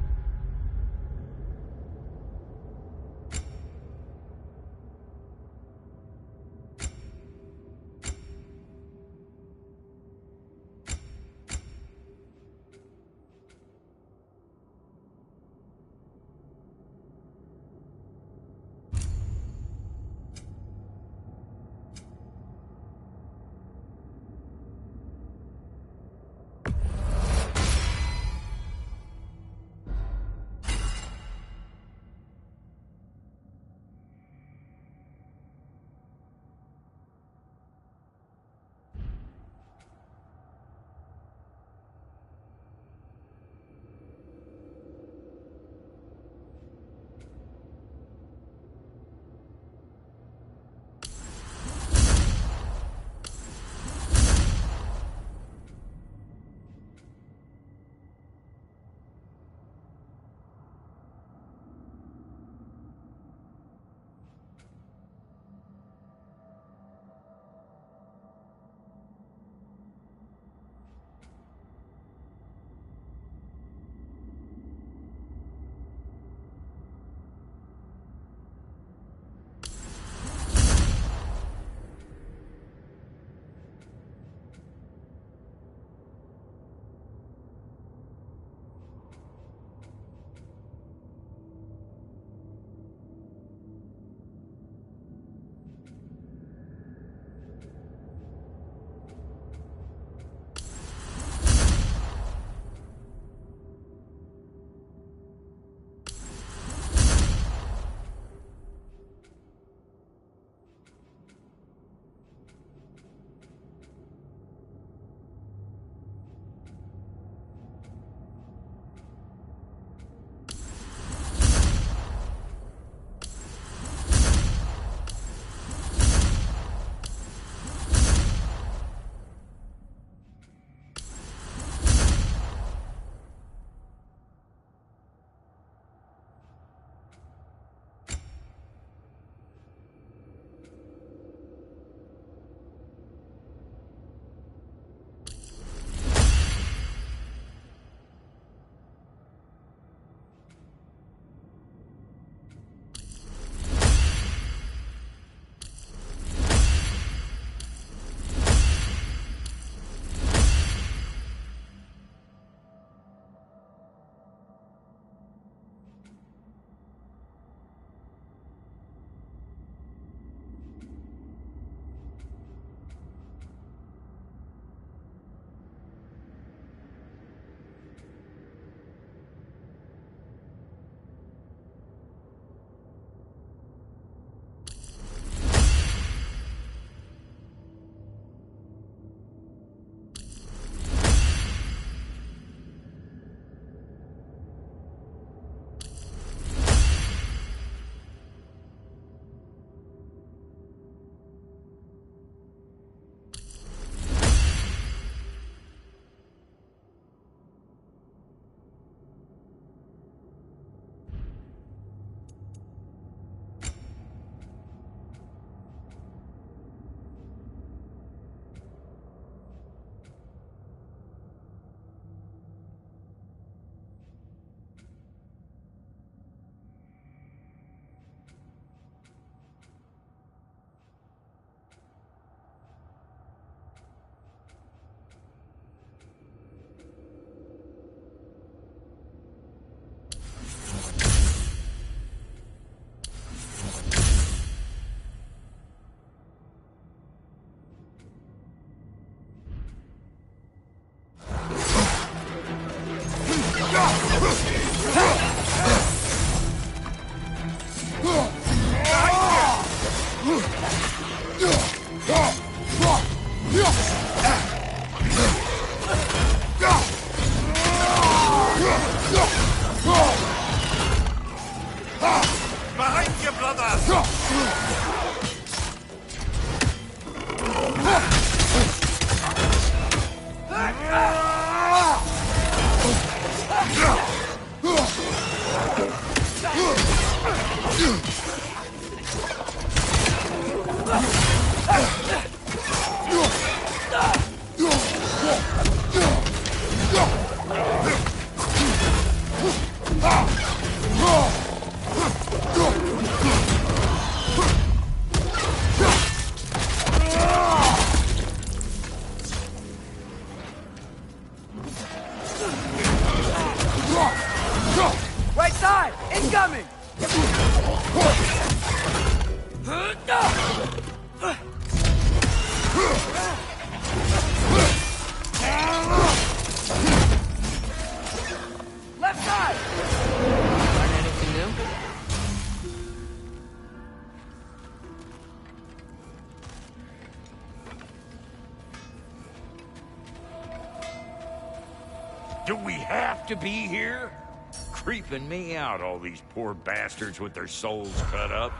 Right side! Incoming! Left side! Learn anything new? Do we have to be here? Creeping me out, all these poor bastards with their souls cut up.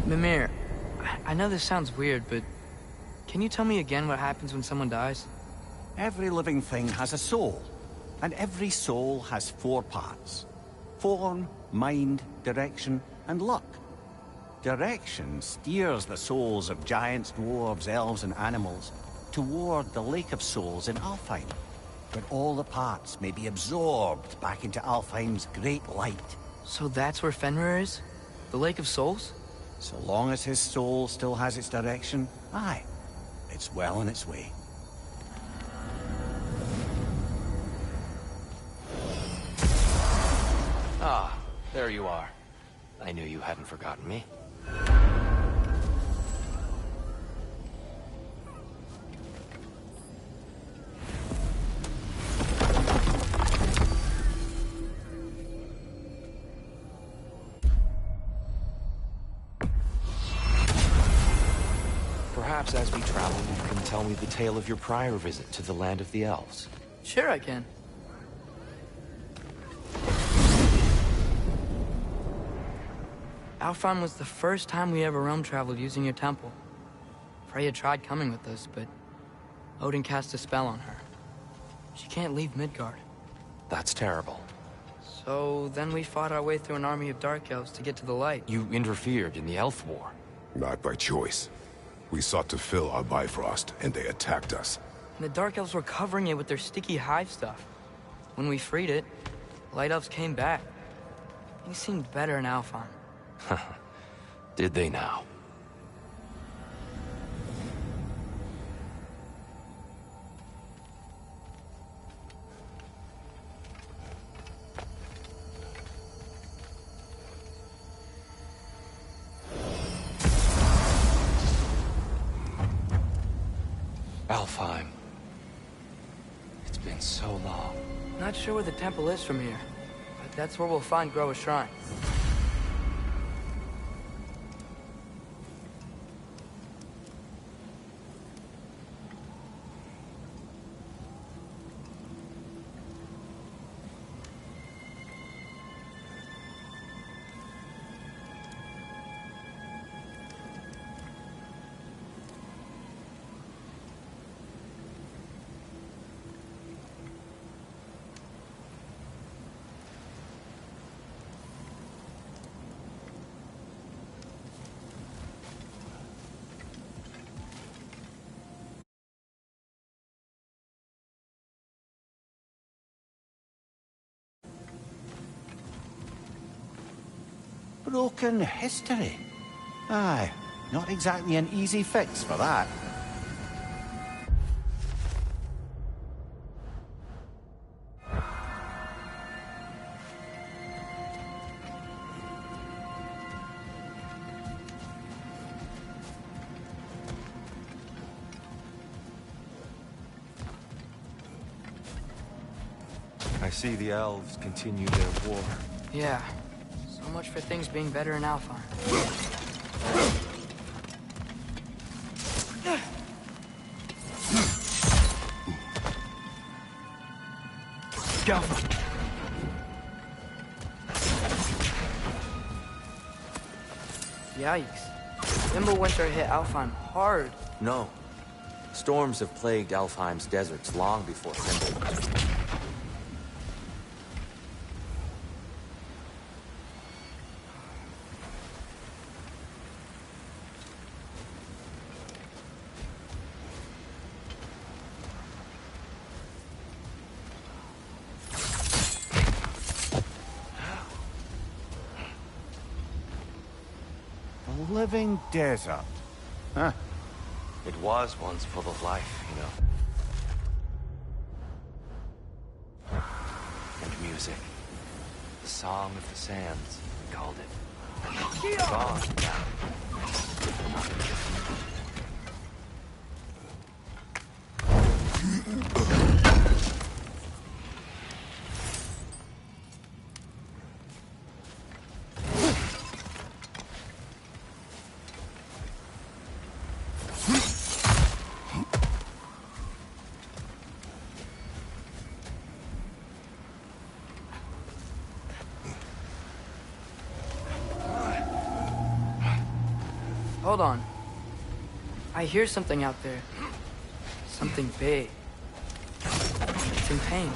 Mimir, I know this sounds weird, but can you tell me again what happens when someone dies? Every living thing has a soul, and every soul has 4 parts. Form, mind, direction, and luck. Direction steers the souls of giants, dwarves, elves, and animals toward the Lake of Souls in Alfheim, where all the parts may be absorbed back into Alfheim's great light. So that's where Fenrir is? The Lake of Souls? So long as his soul still has its direction, aye, it's well on its way. Ah, there you are. I knew you hadn't forgotten me. Perhaps as we travel, you can tell me the tale of your prior visit to the land of the elves. Sure I can. Alfheim was the first time we ever realm traveled using your temple. Freya tried coming with us, but Odin cast a spell on her. She can't leave Midgard. That's terrible. So then we fought our way through an army of dark elves to get to the light. You interfered in the Elf War. Not by choice. We sought to fill our Bifrost, and they attacked us. And the dark elves were covering it with their sticky hive stuff. When we freed it, light elves came back. Things seemed better in Alfheim. Did they now? Alfheim. It's been so long. Not sure where the temple is from here, but that's where we'll find Groa's shrine. Broken history. Aye, not exactly an easy fix for that. I see the elves continue their war. Yeah. So much for things being better in Alfheim. Go! Yikes. Winter hit Alfheim hard. No. Storms have plagued Alfheim's deserts long before Fimbulwinter. A living desert. Huh. It was once full of life, you know. And music. The Song of the Sands, we called it. Gone now. Hold on. I hear something out there. Something big. It's in pain.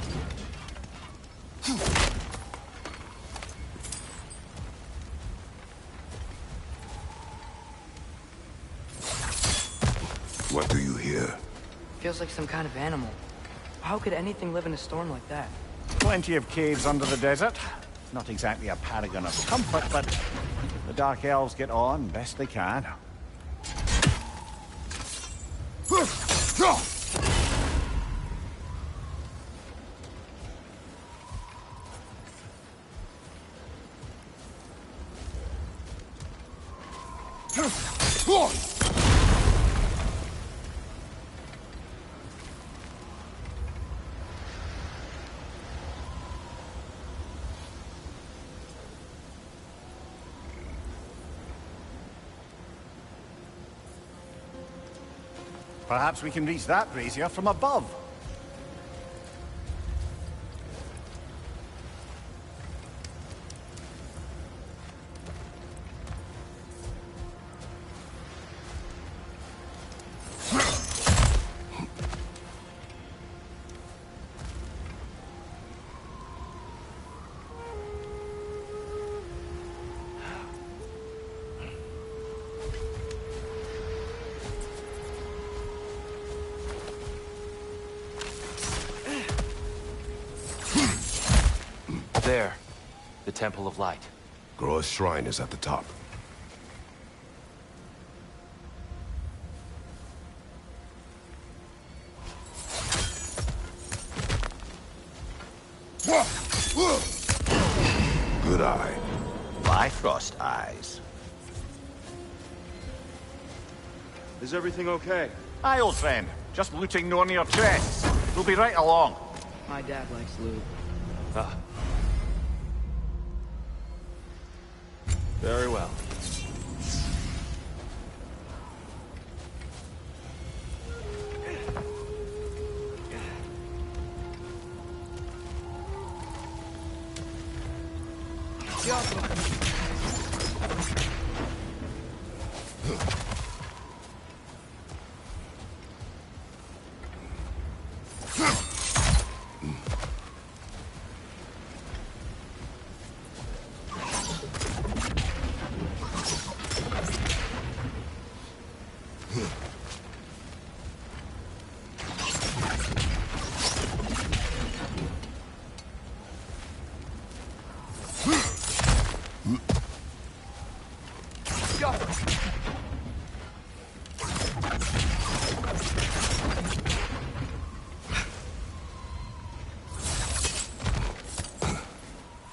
What do you hear? Feels like some kind of animal. How could anything live in a storm like that? Plenty of caves under the desert. Not exactly a paragon of comfort, but the Dark Elves get on best they can. Perhaps we can reach that brazier from above. There. The Temple of Light. Groa's shrine is at the top. Good eye. Bifrost eyes. Is everything okay? Aye, old friend. Just looting no near chests. We'll be right along. My dad likes loot. Ah. Very well.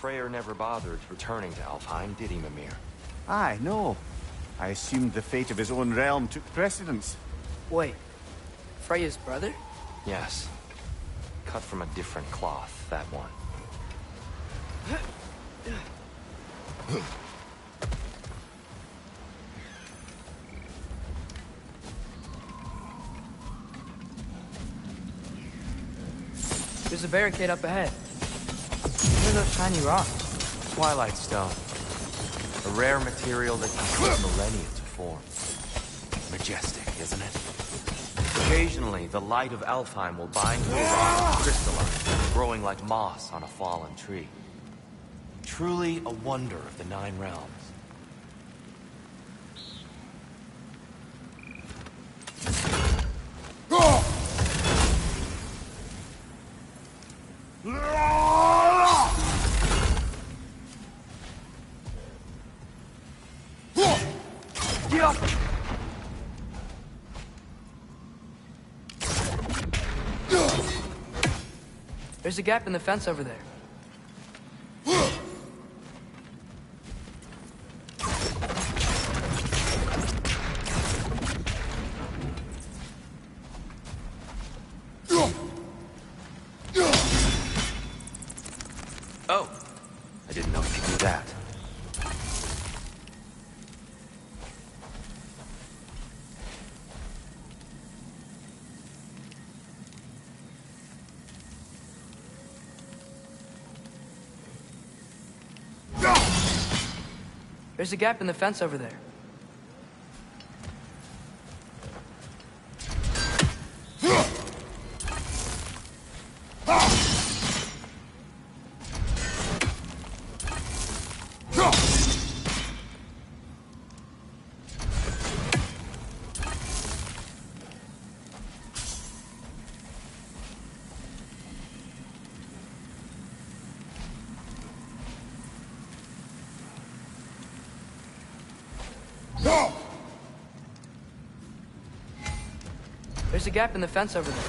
Freyr never bothered returning to Alfheim, did he, Mimir? Aye, no. I assumed the fate of his own realm took precedence. Wait, Freya's brother? Yes. Cut from a different cloth, that one. There's a barricade up ahead. What are those shiny rocks? Twilight Stone. A rare material that can take millennia to form. Majestic, isn't it? Occasionally, the light of Alfheim will bind to a rock and crystallize, growing like moss on a fallen tree. Truly a wonder of the Nine Realms. There's a gap in the fence over there. Oh, I didn't know you could do that. There's a gap in the fence over there. There's a gap in the fence over there.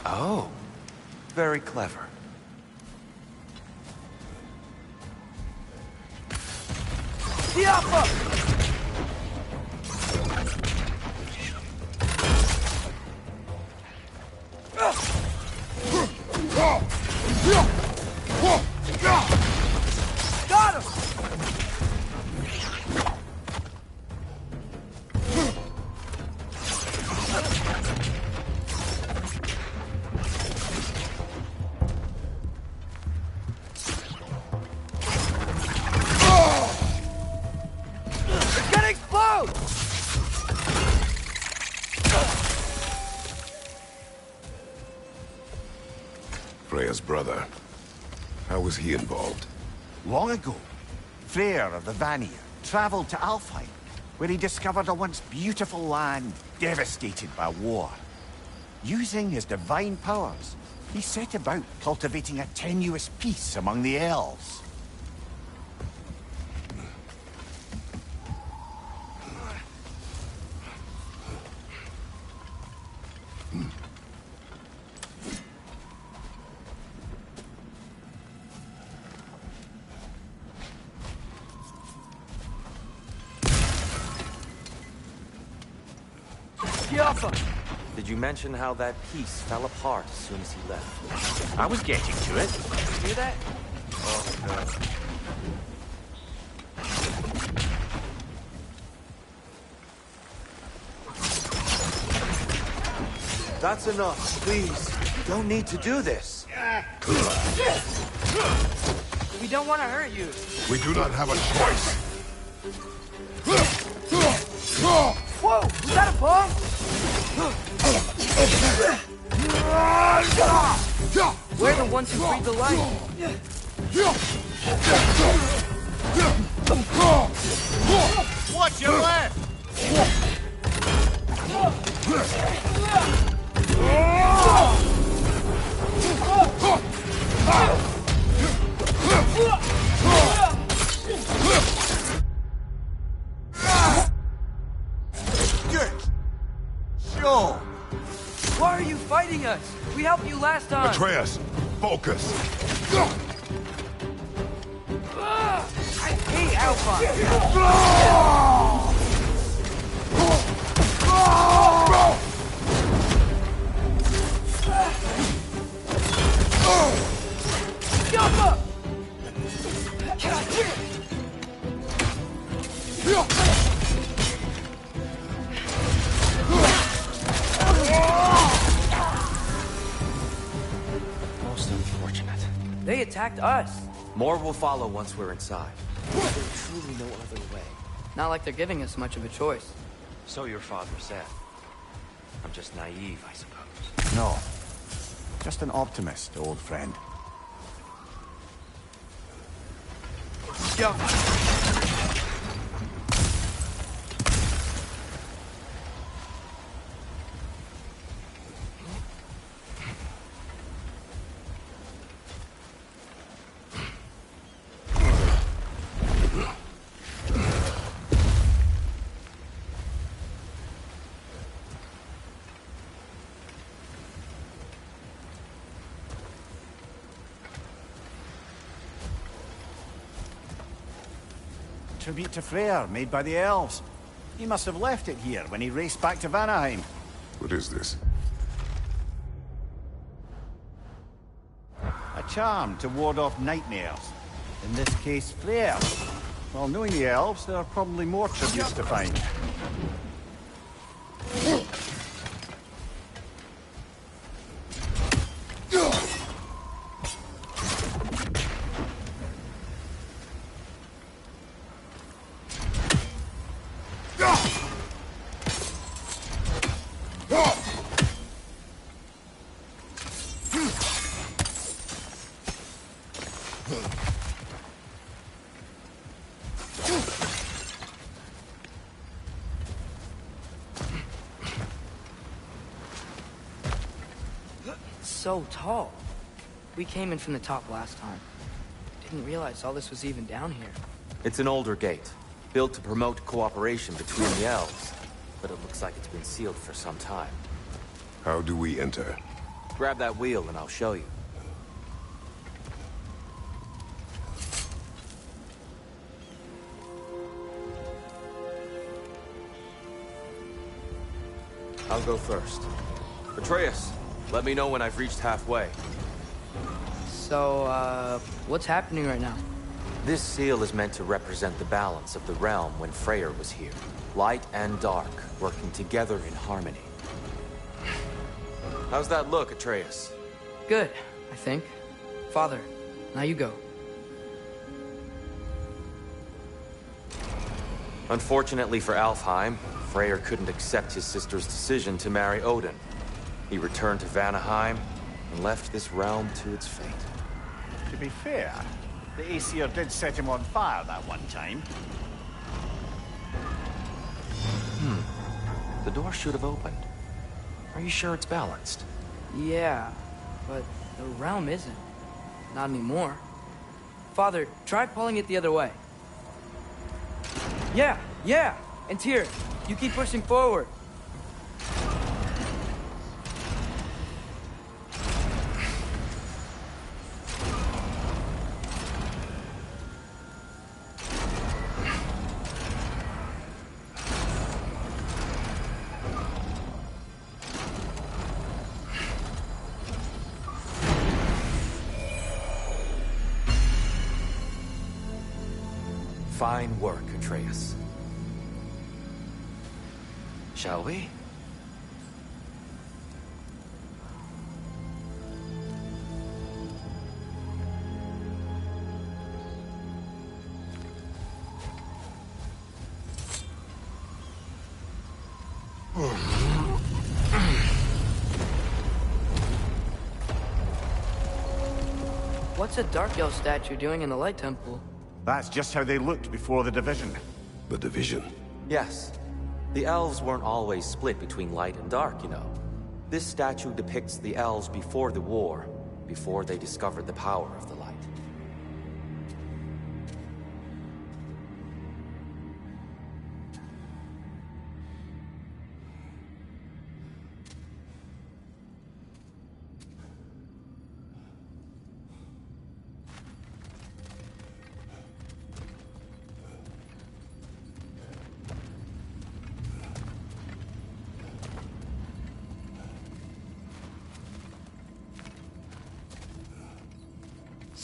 Oh, very clever. Got him! It's gonna explode! Freya's brother. How was he involved? Long ago, Freyr of the Vanir traveled to Alfheim, where he discovered a once beautiful land devastated by war. Using his divine powers, he set about cultivating a tenuous peace among the elves. Did you mention how that piece fell apart as soon as he left? I was getting to it. You hear that? Oh, no. That's enough, please. You don't need to do this. We don't want to hurt you. We do not have a choice. Whoa! Was that a bomb? We're the ones who breathe the light. Watch your left! fighting us. We helped you last time. Atreus, focus. I hate Alpha. Jump up! Most unfortunate. They attacked us. More will follow once we're inside. There's truly no other way. Not like they're giving us much of a choice. So your father said. I'm just naive, I suppose. No. Just an optimist, old friend. Go. Tribute to Freyr, made by the elves. He must have left it here when he raced back to Vanaheim. What is this? A charm to ward off nightmares. In this case, Freyr. Well, knowing the elves, there are probably more tributes to find. So tall. We came in from the top last time. Didn't realize all this was even down here. It's an older gate, built to promote cooperation between the elves. But it looks like it's been sealed for some time. How do we enter? Grab that wheel and I'll show you. I'll go first. Atreus, let me know when I've reached halfway. So, what's happening right now? This seal is meant to represent the balance of the realm when Freyr was here. Light and dark, working together in harmony. How's that look, Atreus? Good, I think. Father, now you go. Unfortunately for Alfheim, Freyr couldn't accept his sister's decision to marry Odin. He returned to Vanaheim and left this realm to its fate. To be fair, the Aesir did set him on fire that one time. The door should have opened. Are you sure it's balanced? Yeah, but the realm isn't. Not anymore. Father, try pulling it the other way. Yeah! And Tyr, you keep pushing forward. Fine work, Atreus. Shall we? What's a Dark Elf statue doing in the Light Temple? That's just how they looked before the division. The division? Yes. The elves weren't always split between light and dark, you know. This statue depicts the elves before the war, before they discovered the power of the light.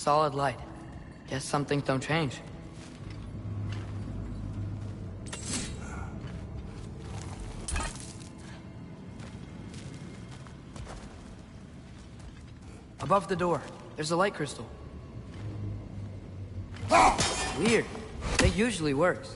Solid light. Guess some things don't change. Above the door, there's a light crystal. Weird. It usually works.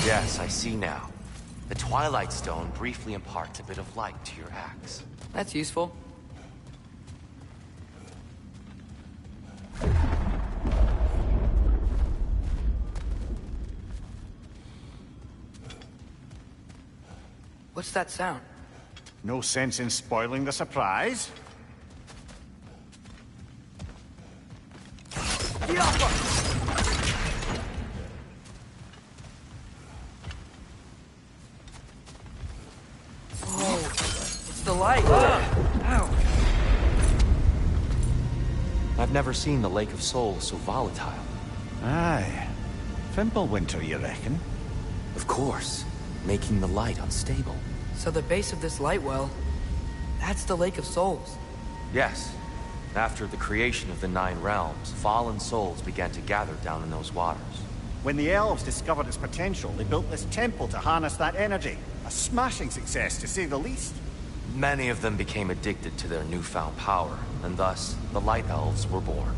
Yes, I see now. The Twilight Stone briefly imparts a bit of light to your axe. That's useful. What's that sound? No sense in spoiling the surprise. The light! Ow! I've never seen the Lake of Souls so volatile. Aye. Fimbulwinter, you reckon? Of course. Making the light unstable. So the base of this light well, that's the Lake of Souls. Yes. After the creation of the Nine Realms, fallen souls began to gather down in those waters. When the elves discovered its potential, they built this temple to harness that energy. A smashing success, to say the least. Many of them became addicted to their newfound power, and thus, the Light Elves were born.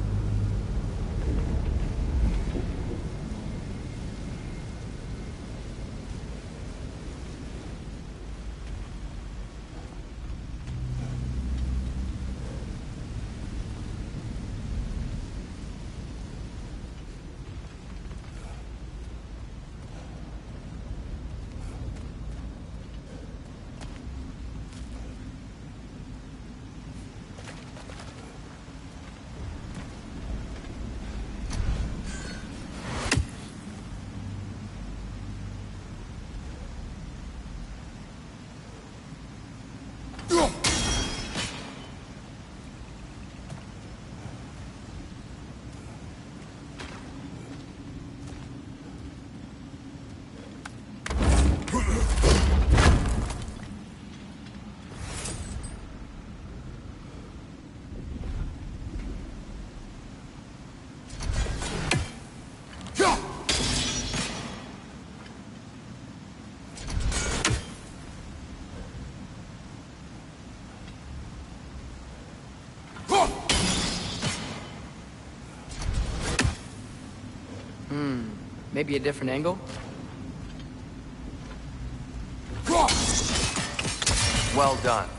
Maybe a different angle? Well done.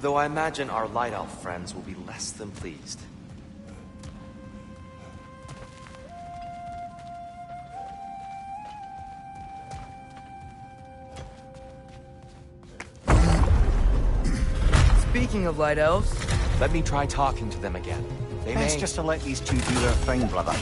Though I imagine our Light Elf friends will be less than pleased. Speaking of Light Elves... Let me try talking to them again. They Best may... just to let these two do their thing, brother.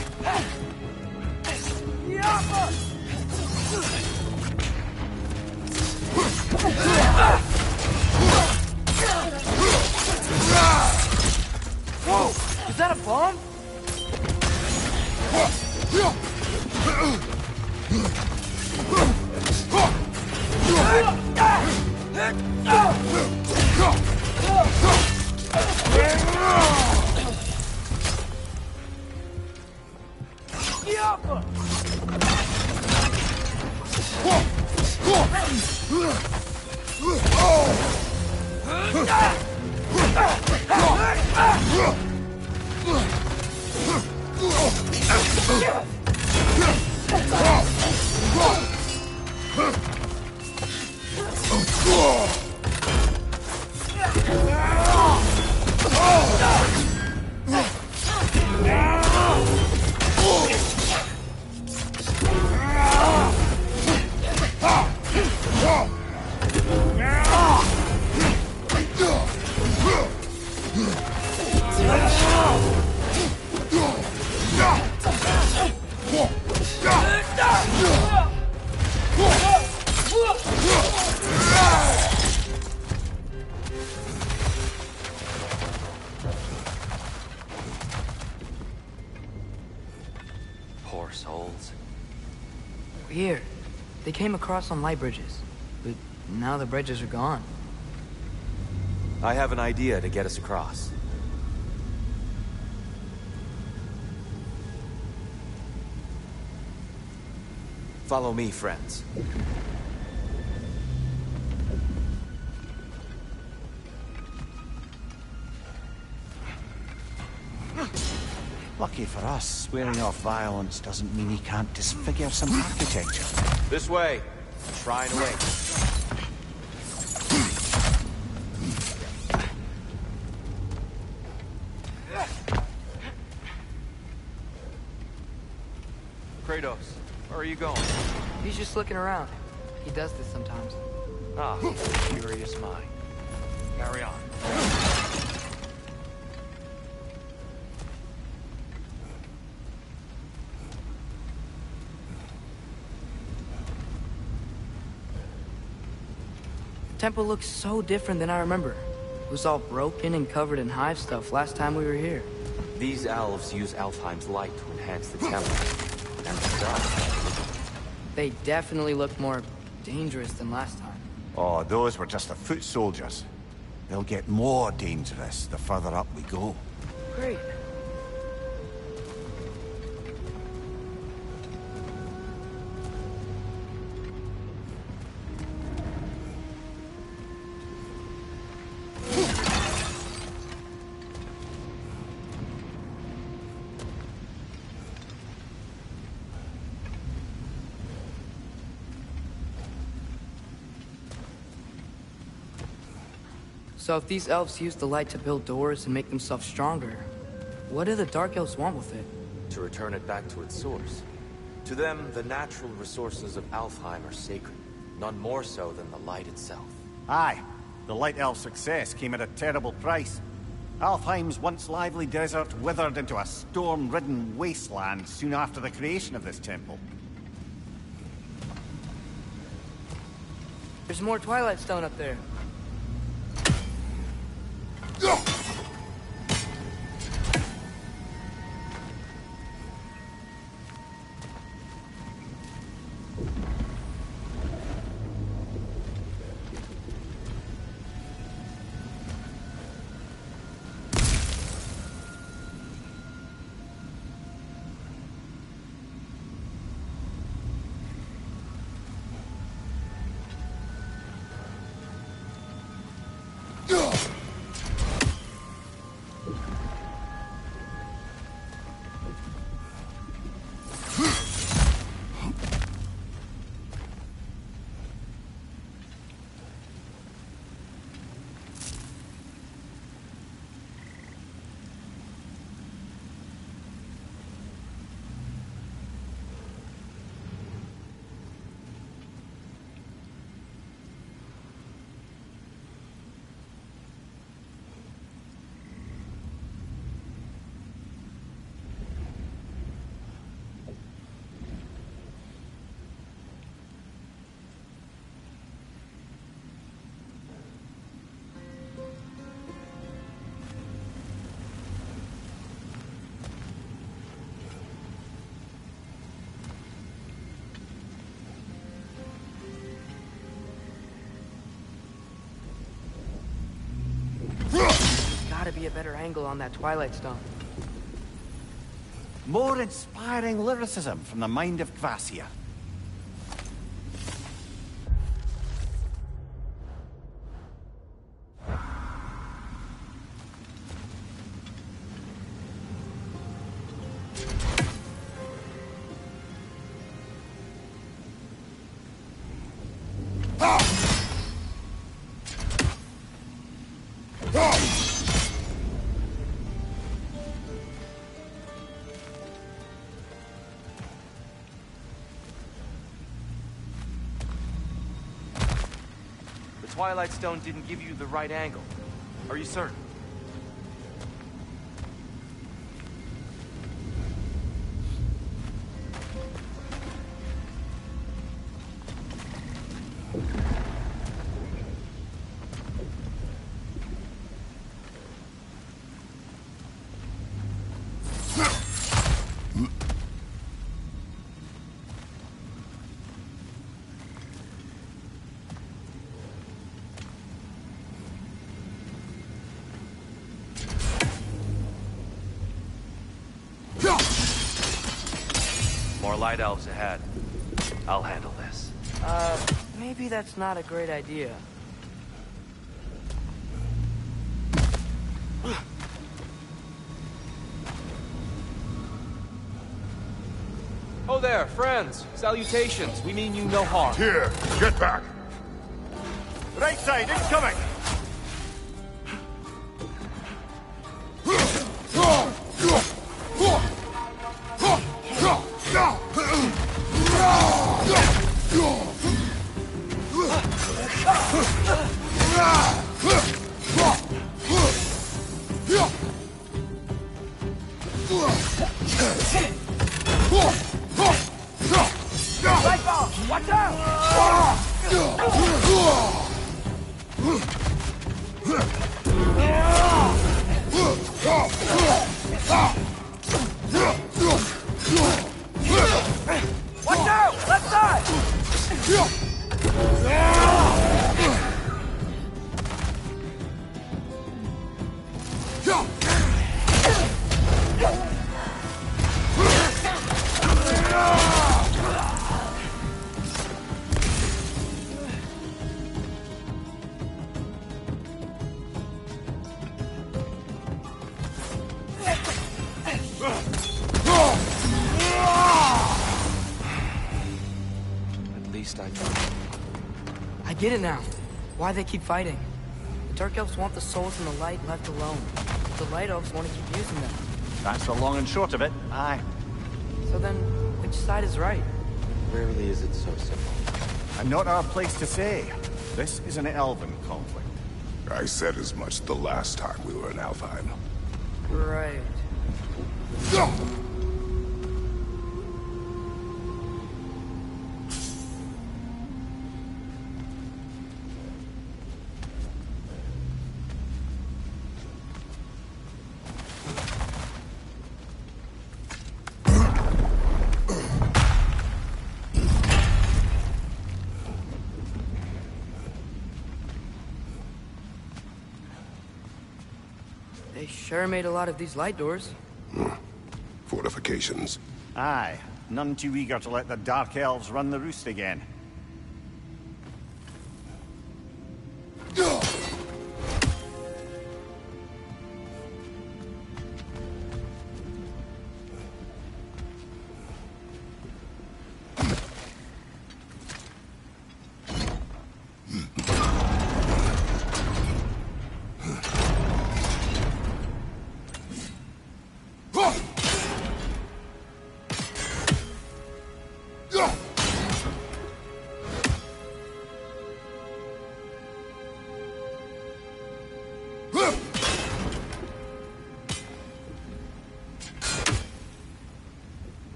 Whoa! Is that a bomb? Poor souls. Weird. They came across on light bridges, but now the bridges are gone. I have an idea to get us across. Follow me, friends. Lucky for us, swearing off violence doesn't mean he can't disfigure some architecture. This way. Shrine away. Kratos, where are you going? He's just looking around. He does this sometimes. Ah, curious mind. Carry on. The temple looks so different than I remember. It was all broken and covered in hive stuff last time we were here. These elves use Alfheim's light to enhance the temple. And stuff. They definitely look more dangerous than last time. Oh, those were just the foot soldiers. They'll get more dangerous the further up we go. Great. So if these elves use the light to build doors and make themselves stronger, what do the Dark Elves want with it? To return it back to its source. To them, the natural resources of Alfheim are sacred, none more so than the light itself. Aye, the Light Elf success came at a terrible price. Alfheim's once lively desert withered into a storm-ridden wasteland soon after the creation of this temple. There's more Twilight Stone up there. Gotta be a better angle on that Twilight Stone. More inspiring lyricism from the mind of Kvasir. Twilight Stone didn't give you the right angle. Are you certain? light elves ahead. I'll handle this. Maybe that's not a great idea. Oh there, friends. Salutations. We mean you no harm. Here, get back. Right side, incoming! Watch out! Watch out! Left side! I get it now. Why they keep fighting. The Dark Elves want the souls in the light left alone. The Light Elves want to keep using them. That's the long and short of it. Aye. So then, which side is right? Rarely is it so simple. And not our place to say. This is an elven conflict. I said as much the last time we were in Alfheim. Right. They sure made a lot of these light doors. Fortifications. Aye. None too eager to let the Dark Elves run the roost again.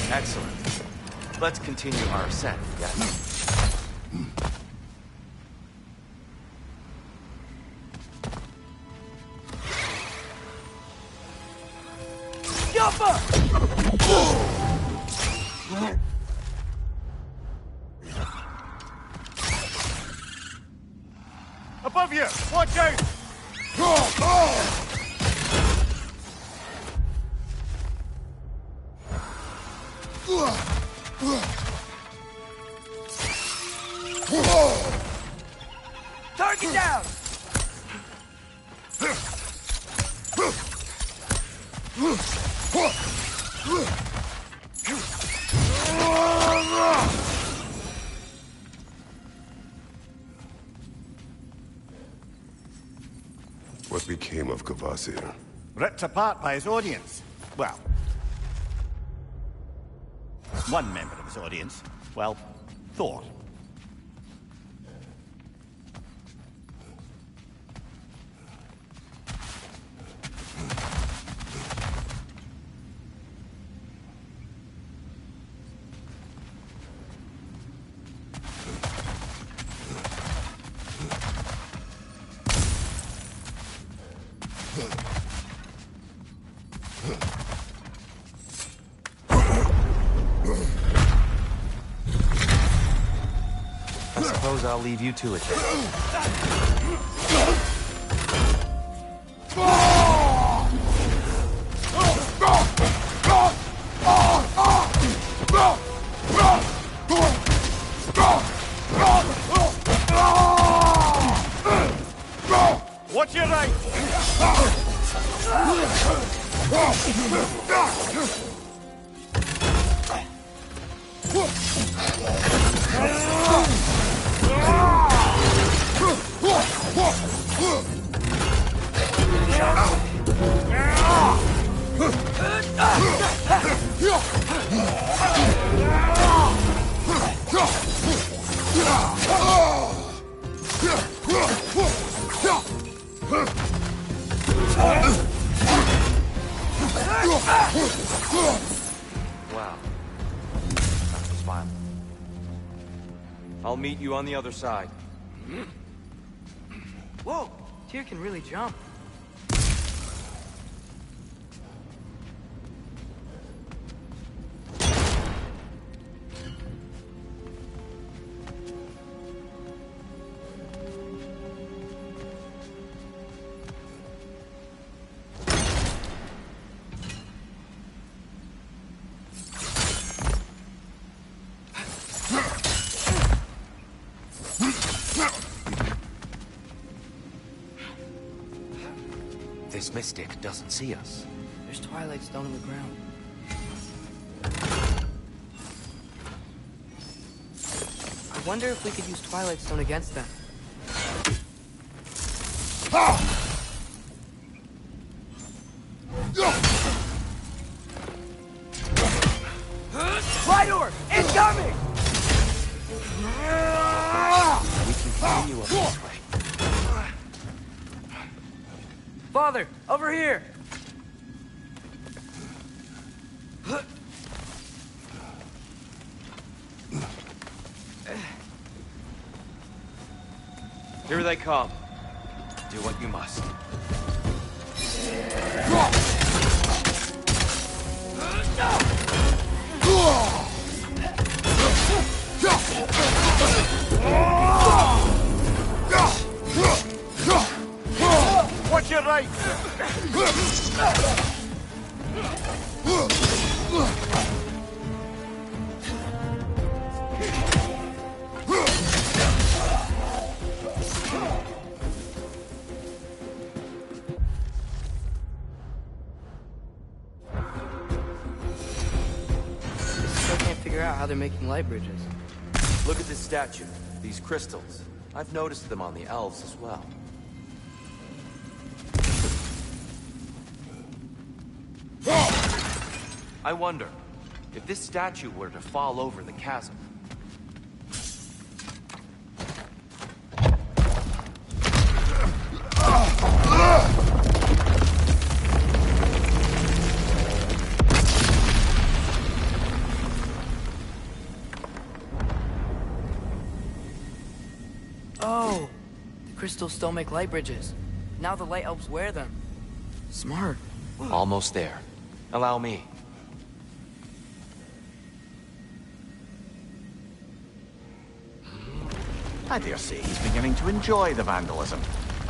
Excellent. Let's continue our ascent, yes? Above you! Watch out! Target down! What became of Kvasir? Ripped apart by his audience. Well, one member of his audience. Well, Thor. I suppose I'll leave you to it then. Wow. That was violent. I'll meet you on the other side. Whoa! Tyr can really jump. This mystic doesn't see us. There's Twilight Stone on the ground. I wonder if we could use Twilight Stone against them. Flydoor! Incoming! We can continue up this way. Father, over here! Here they come. Do what you must. Watch your right! Still can't figure out how they're making light bridges. Look at this statue. These crystals. I've noticed them on the elves as well. I wonder, if this statue were to fall over the chasm... Oh! The crystals still make light bridges. Now the light elves wear them. Smart. Almost there. Allow me. I dare say he's beginning to enjoy the vandalism.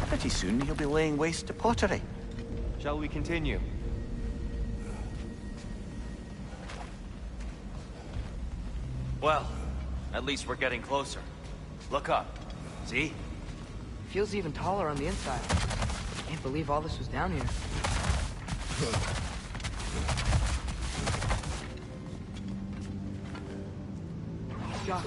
Pretty soon he'll be laying waste to pottery. Shall we continue? Well, at least we're getting closer. Look up. See? Feels even taller on the inside. Can't believe all this was down here. God.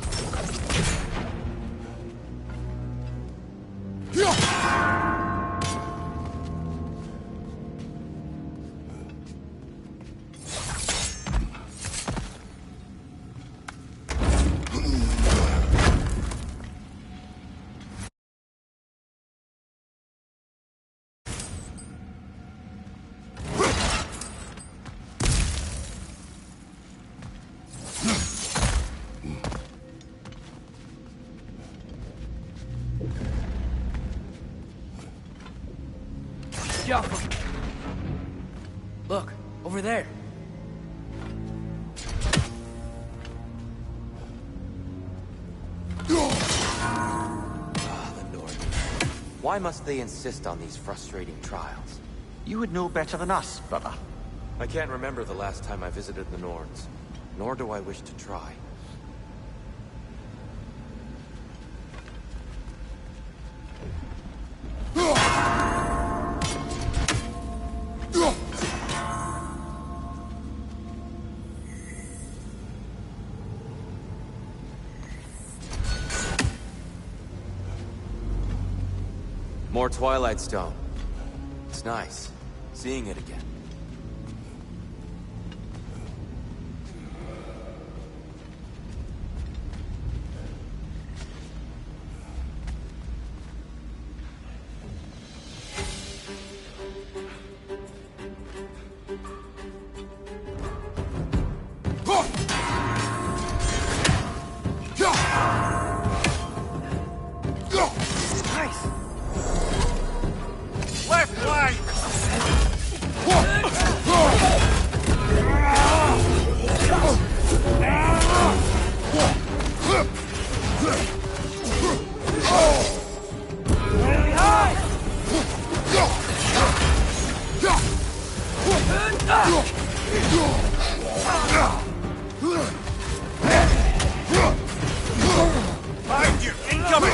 Look, over there. Ah, the North. Why must they insist on these frustrating trials? You would know better than us, brother. I can't remember the last time I visited the Norns, nor do I wish to try. More Twilight Stone. It's nice, seeing it again. Behind you! Incoming!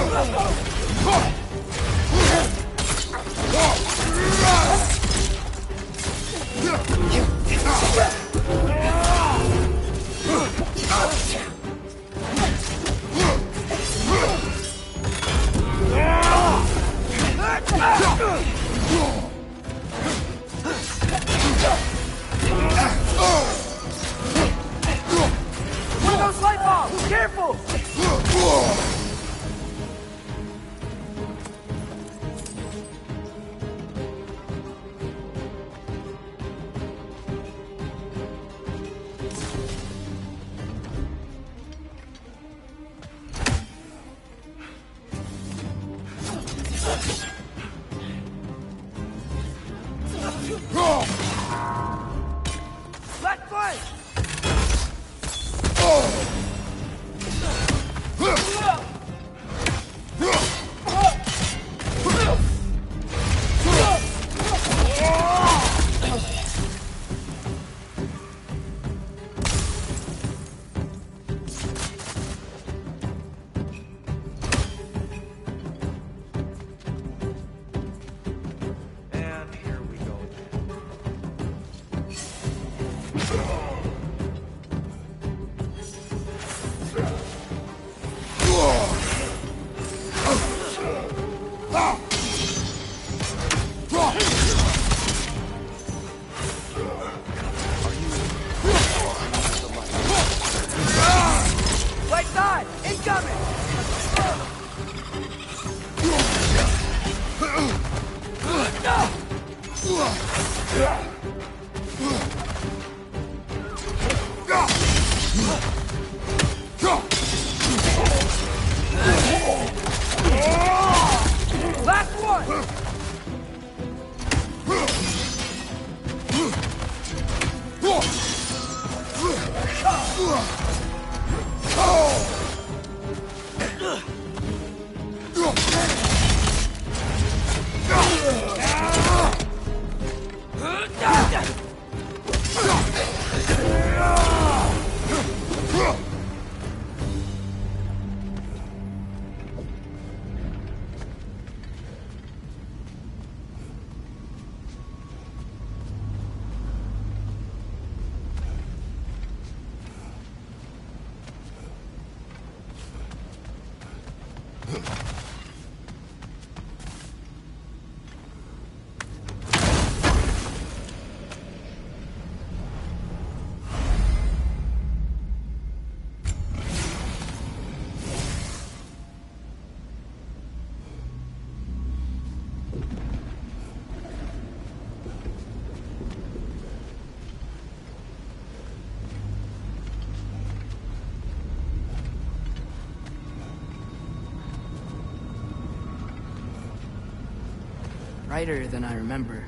One of those light bulbs! Careful! Left flank! And here we go. Right side! Incoming! Last one! Brighter than I remember.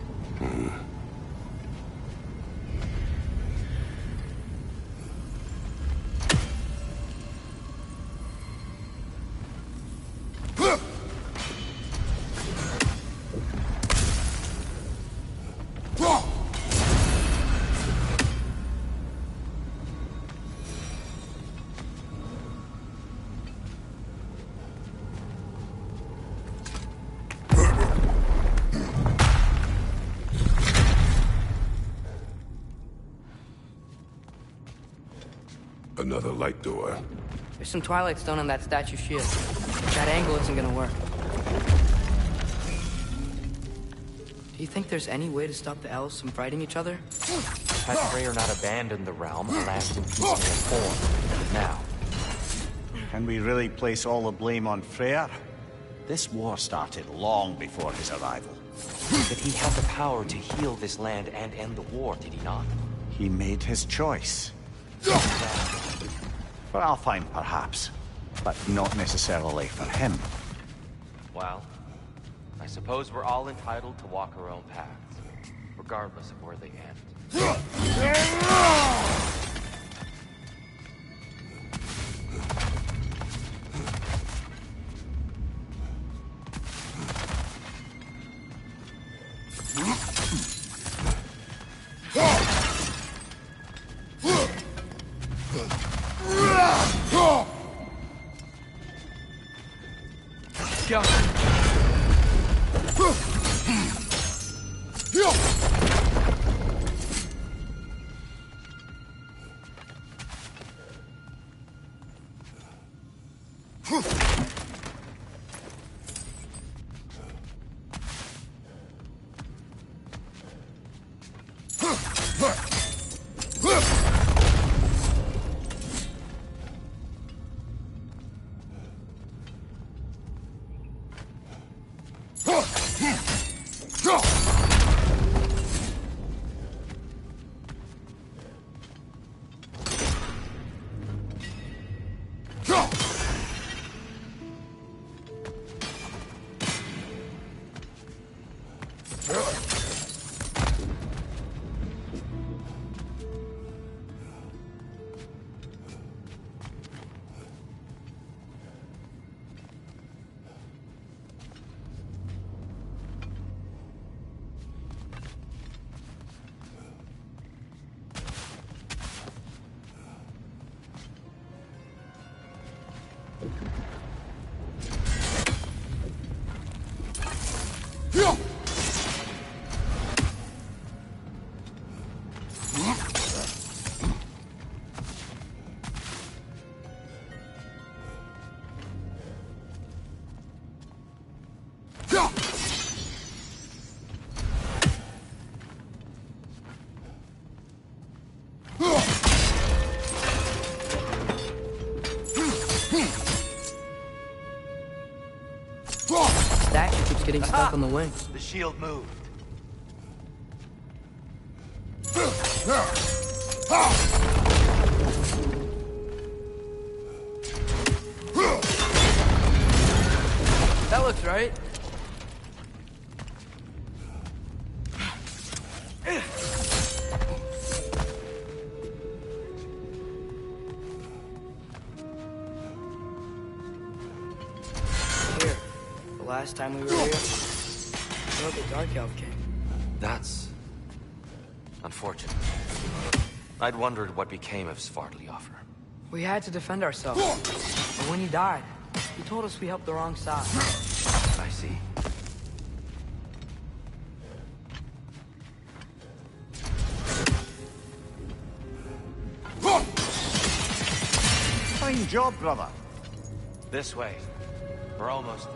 Another light door. There's some Twilight Stone on that statue shield. That angle isn't gonna work. Do you think there's any way to stop the elves from fighting each other? Had Freyr not abandoned the realm, the last in peaceful form. Now. Can we really place all the blame on Freyr? This war started long before his arrival. But he had the power to heal this land and end the war, did he not? He made his choice. For Alfheim, perhaps. But not necessarily for him. Well, I suppose we're all entitled to walk our own paths, regardless of where they end. Go. Statue keeps getting stuck on the wing. The shield moved. That looks right. Here, the last time we were here, the Dark Elf came. That's unfortunate. I'd wondered what became of Svartalfr. We had to defend ourselves. But when he died, he told us we helped the wrong side. I see. Fine job, brother. This way. We're almost there.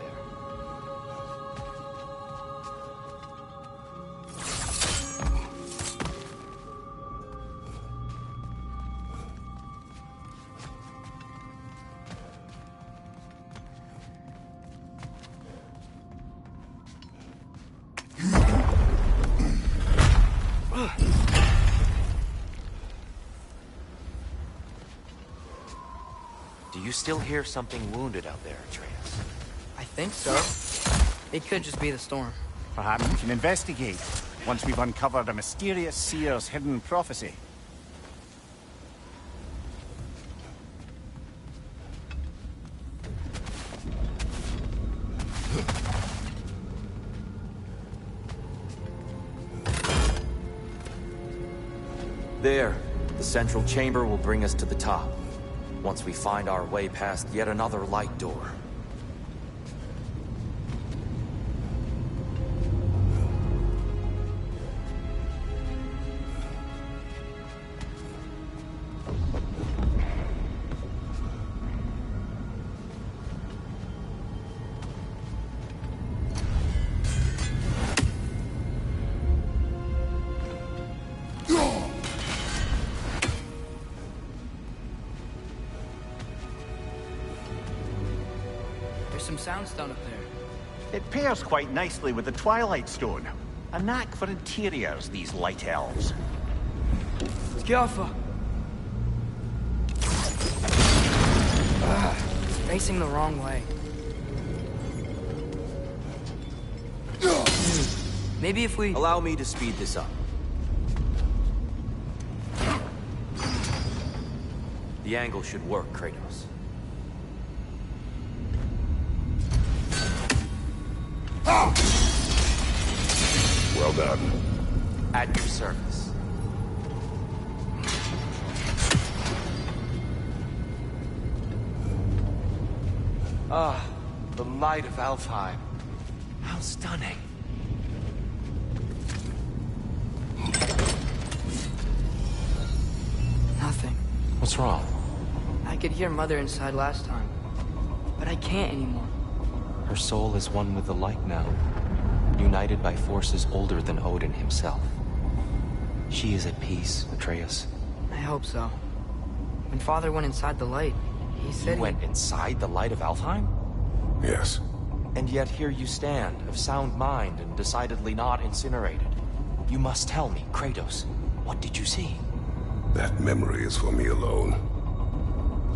Do you still hear something wounded out there, Atreus? I think so. It could just be the storm. Perhaps we can investigate, once we've uncovered a mysterious seer's hidden prophecy. There. The central chamber will bring us to the top. Once we find our way past yet another light door. some soundstone up there. It pairs quite nicely with the Twilight Stone. A knack for interiors, these light elves. Skjaffa! It's facing the wrong way. Maybe if we... Allow me to speed this up. The angle should work, Kratos. Well done. At your service. Ah, the light of Alfheim. How stunning. Nothing. What's wrong? I could hear Mother inside last time, but I can't anymore. Her soul is one with the light now, united by forces older than Odin himself. She is at peace, Atreus. I hope so. When Father went inside the light, he said You went inside the light of Alfheim? Yes. And yet here you stand, of sound mind and decidedly not incinerated. You must tell me, Kratos, what did you see? That memory is for me alone.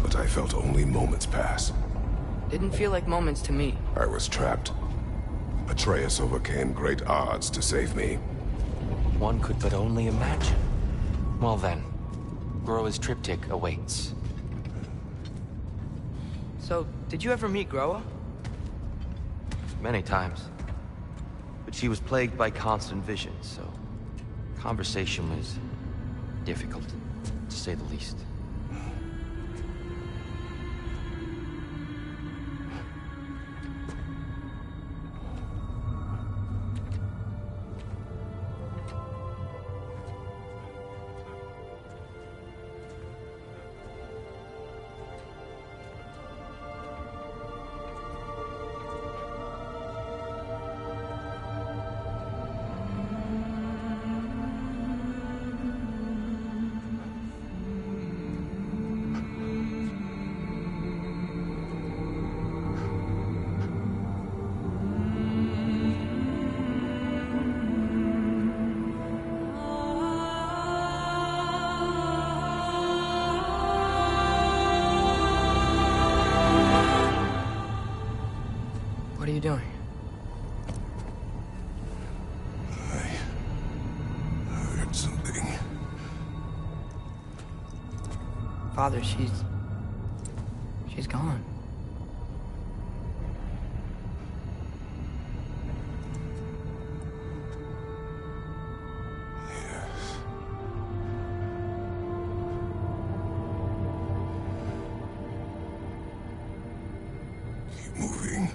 But I felt only moments pass. Didn't feel like moments to me. I was trapped. Atreus overcame great odds to save me. One could but only imagine. Well then, Groa's triptych awaits. So, did you ever meet Groa? Many times. But she was plagued by constant visions, so conversation was difficult, to say the least. What are you doing? I heard something. Father, she's gone. Keep moving.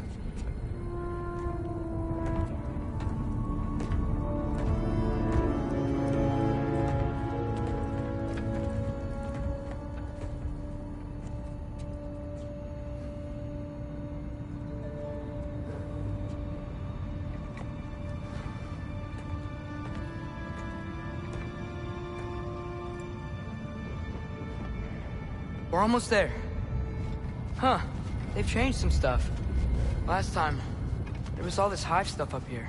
We're almost there. Huh. They've changed some stuff. Last time, there was all this hive stuff up here.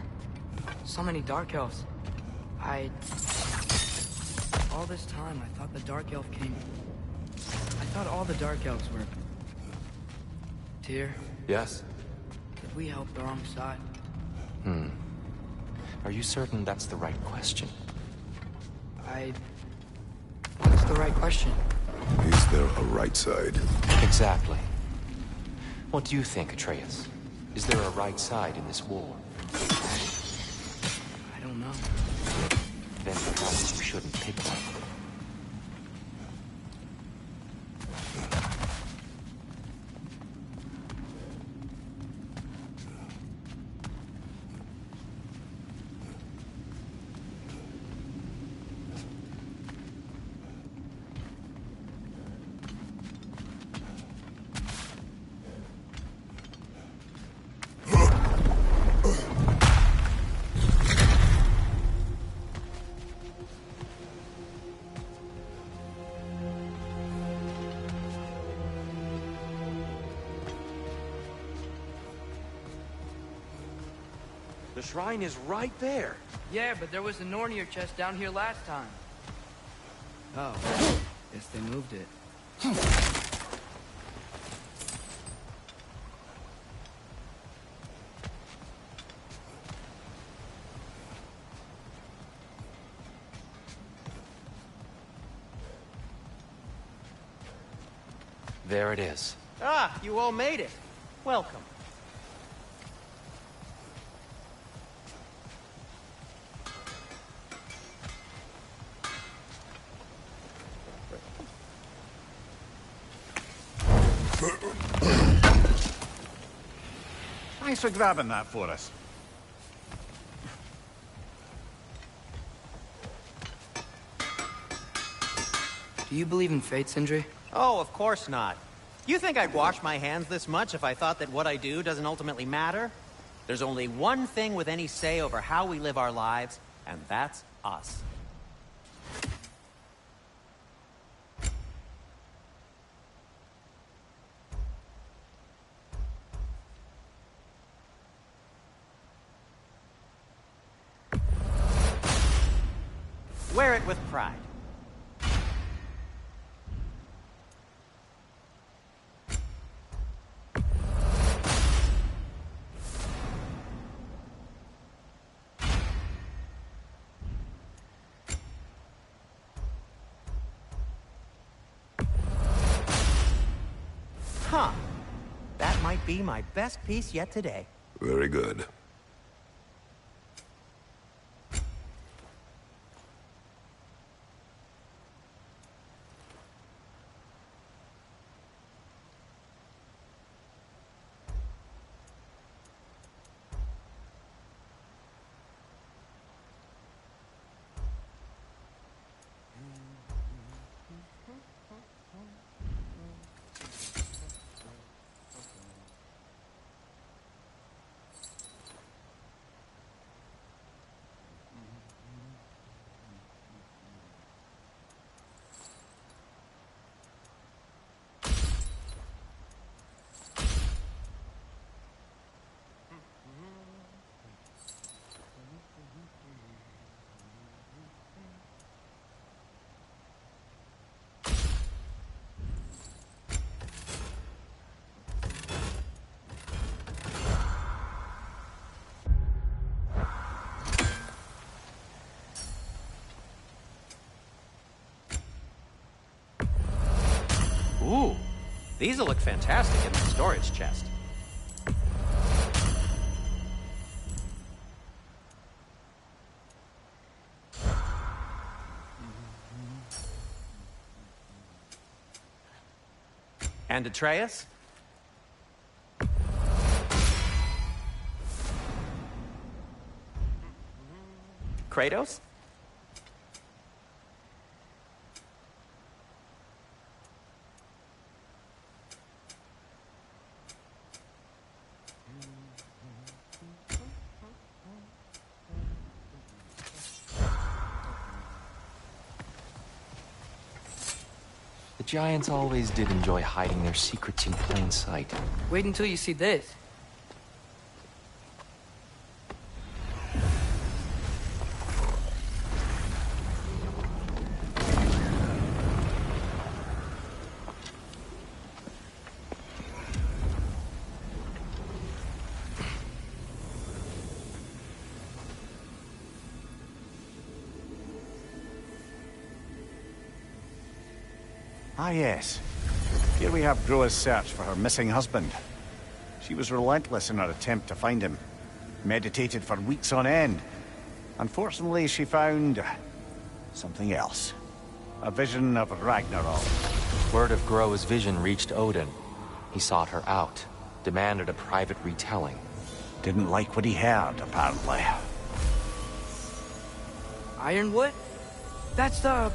So many Dark Elves. All this time, I thought the Dark Elf came... I thought all the Dark Elves were... Tyr, Yes? did we help the wrong side? Are you certain that's the right question? What's the right question? Is there a right side? Exactly. What do you think, Atreus? Is there a right side in this war? I don't know. Then perhaps you shouldn't pick one. shrine is right there. Yeah, but there was a Nornir chest down here last time. Oh, guess they moved it. There it is. Ah, you all made it. Welcome. Thanks for grabbing that for us. Do you believe in fate, Sindri? Oh, of course not. You think I'd wash my hands this much if I thought that what I do doesn't ultimately matter? There's only one thing with any say over how we live our lives, and that's us. Wear it with pride. Huh. That might be my best piece yet today. Very good. Ooh, these'll look fantastic in the storage chest. And Atreus? Kratos? The Giants always did enjoy hiding their secrets in plain sight. Wait until you see this. Ah, yes. Here we have Groa's search for her missing husband. She was relentless in her attempt to find him. Meditated for weeks on end. Unfortunately, she found something else. A vision of Ragnarok. Word of Groa's vision reached Odin. He sought her out, demanded a private retelling. Didn't like what he heard, apparently. Ironwood? That's the...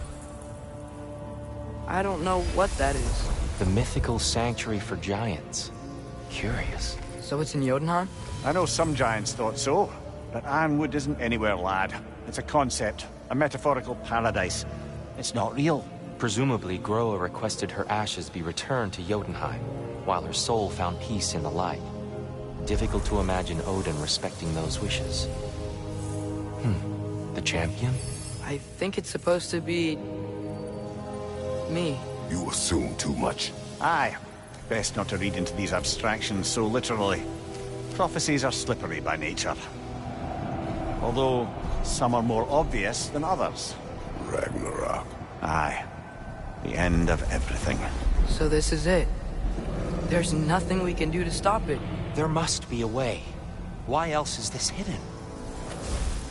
I don't know what that is. The mythical sanctuary for giants. Curious. So it's in Jotunheim? I know some giants thought so, but Ironwood isn't anywhere, lad. It's a concept, a metaphorical paradise. It's not real. Presumably, Groa requested her ashes be returned to Jotunheim, while her soul found peace in the light. difficult to imagine Odin respecting those wishes. The champion? I think it's supposed to be... me. You assume too much. Aye. Best not to read into these abstractions so literally. Prophecies are slippery by nature. Although, some are more obvious than others. Ragnarok. Aye. The end of everything. So this is it. There's nothing we can do to stop it. There must be a way. Why else is this hidden?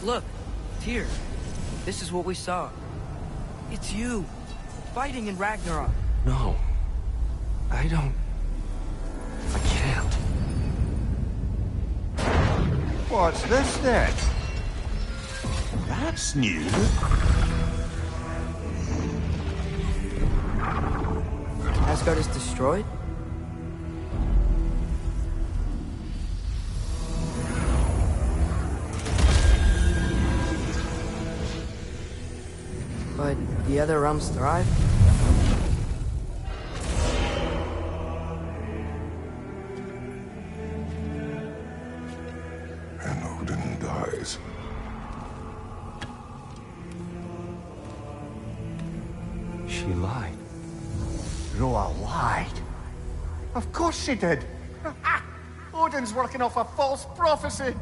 Look, Tyr. This is what we saw. It's you, fighting in Ragnarok. No. I don't... I can't. What's this then? That's new. Asgard is destroyed? But the other realms thrive? And Odin dies. She lied. Roa lied. Of course she did. Odin's working off a false prophecy.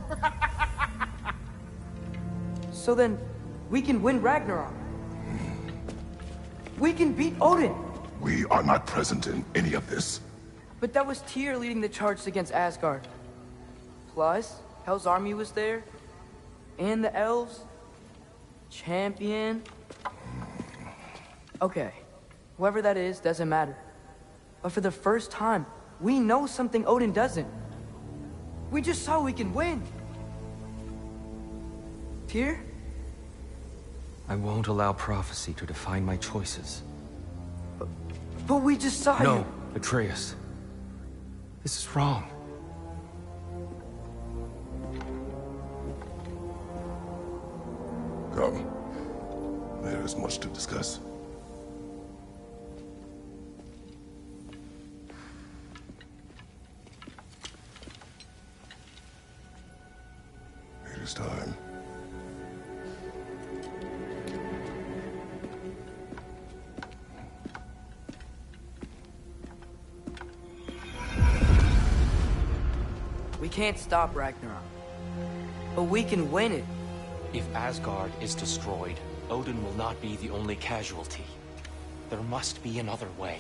So then, we can win Ragnarok. We can beat Odin. We are not present in any of this. But that was Tyr leading the charge against Asgard. Plus, Hell's army was there. And the elves. Champion. Okay. Whoever that is, doesn't matter. But for the first time, we know something Odin doesn't. We just saw we can win. Tyr? I won't allow prophecy to define my choices. But we just saw you. No, Atreus. This is wrong. Come. There is much to discuss. It is time. We can't stop Ragnarok. But we can win it. If Asgard is destroyed, Odin will not be the only casualty. There must be another way.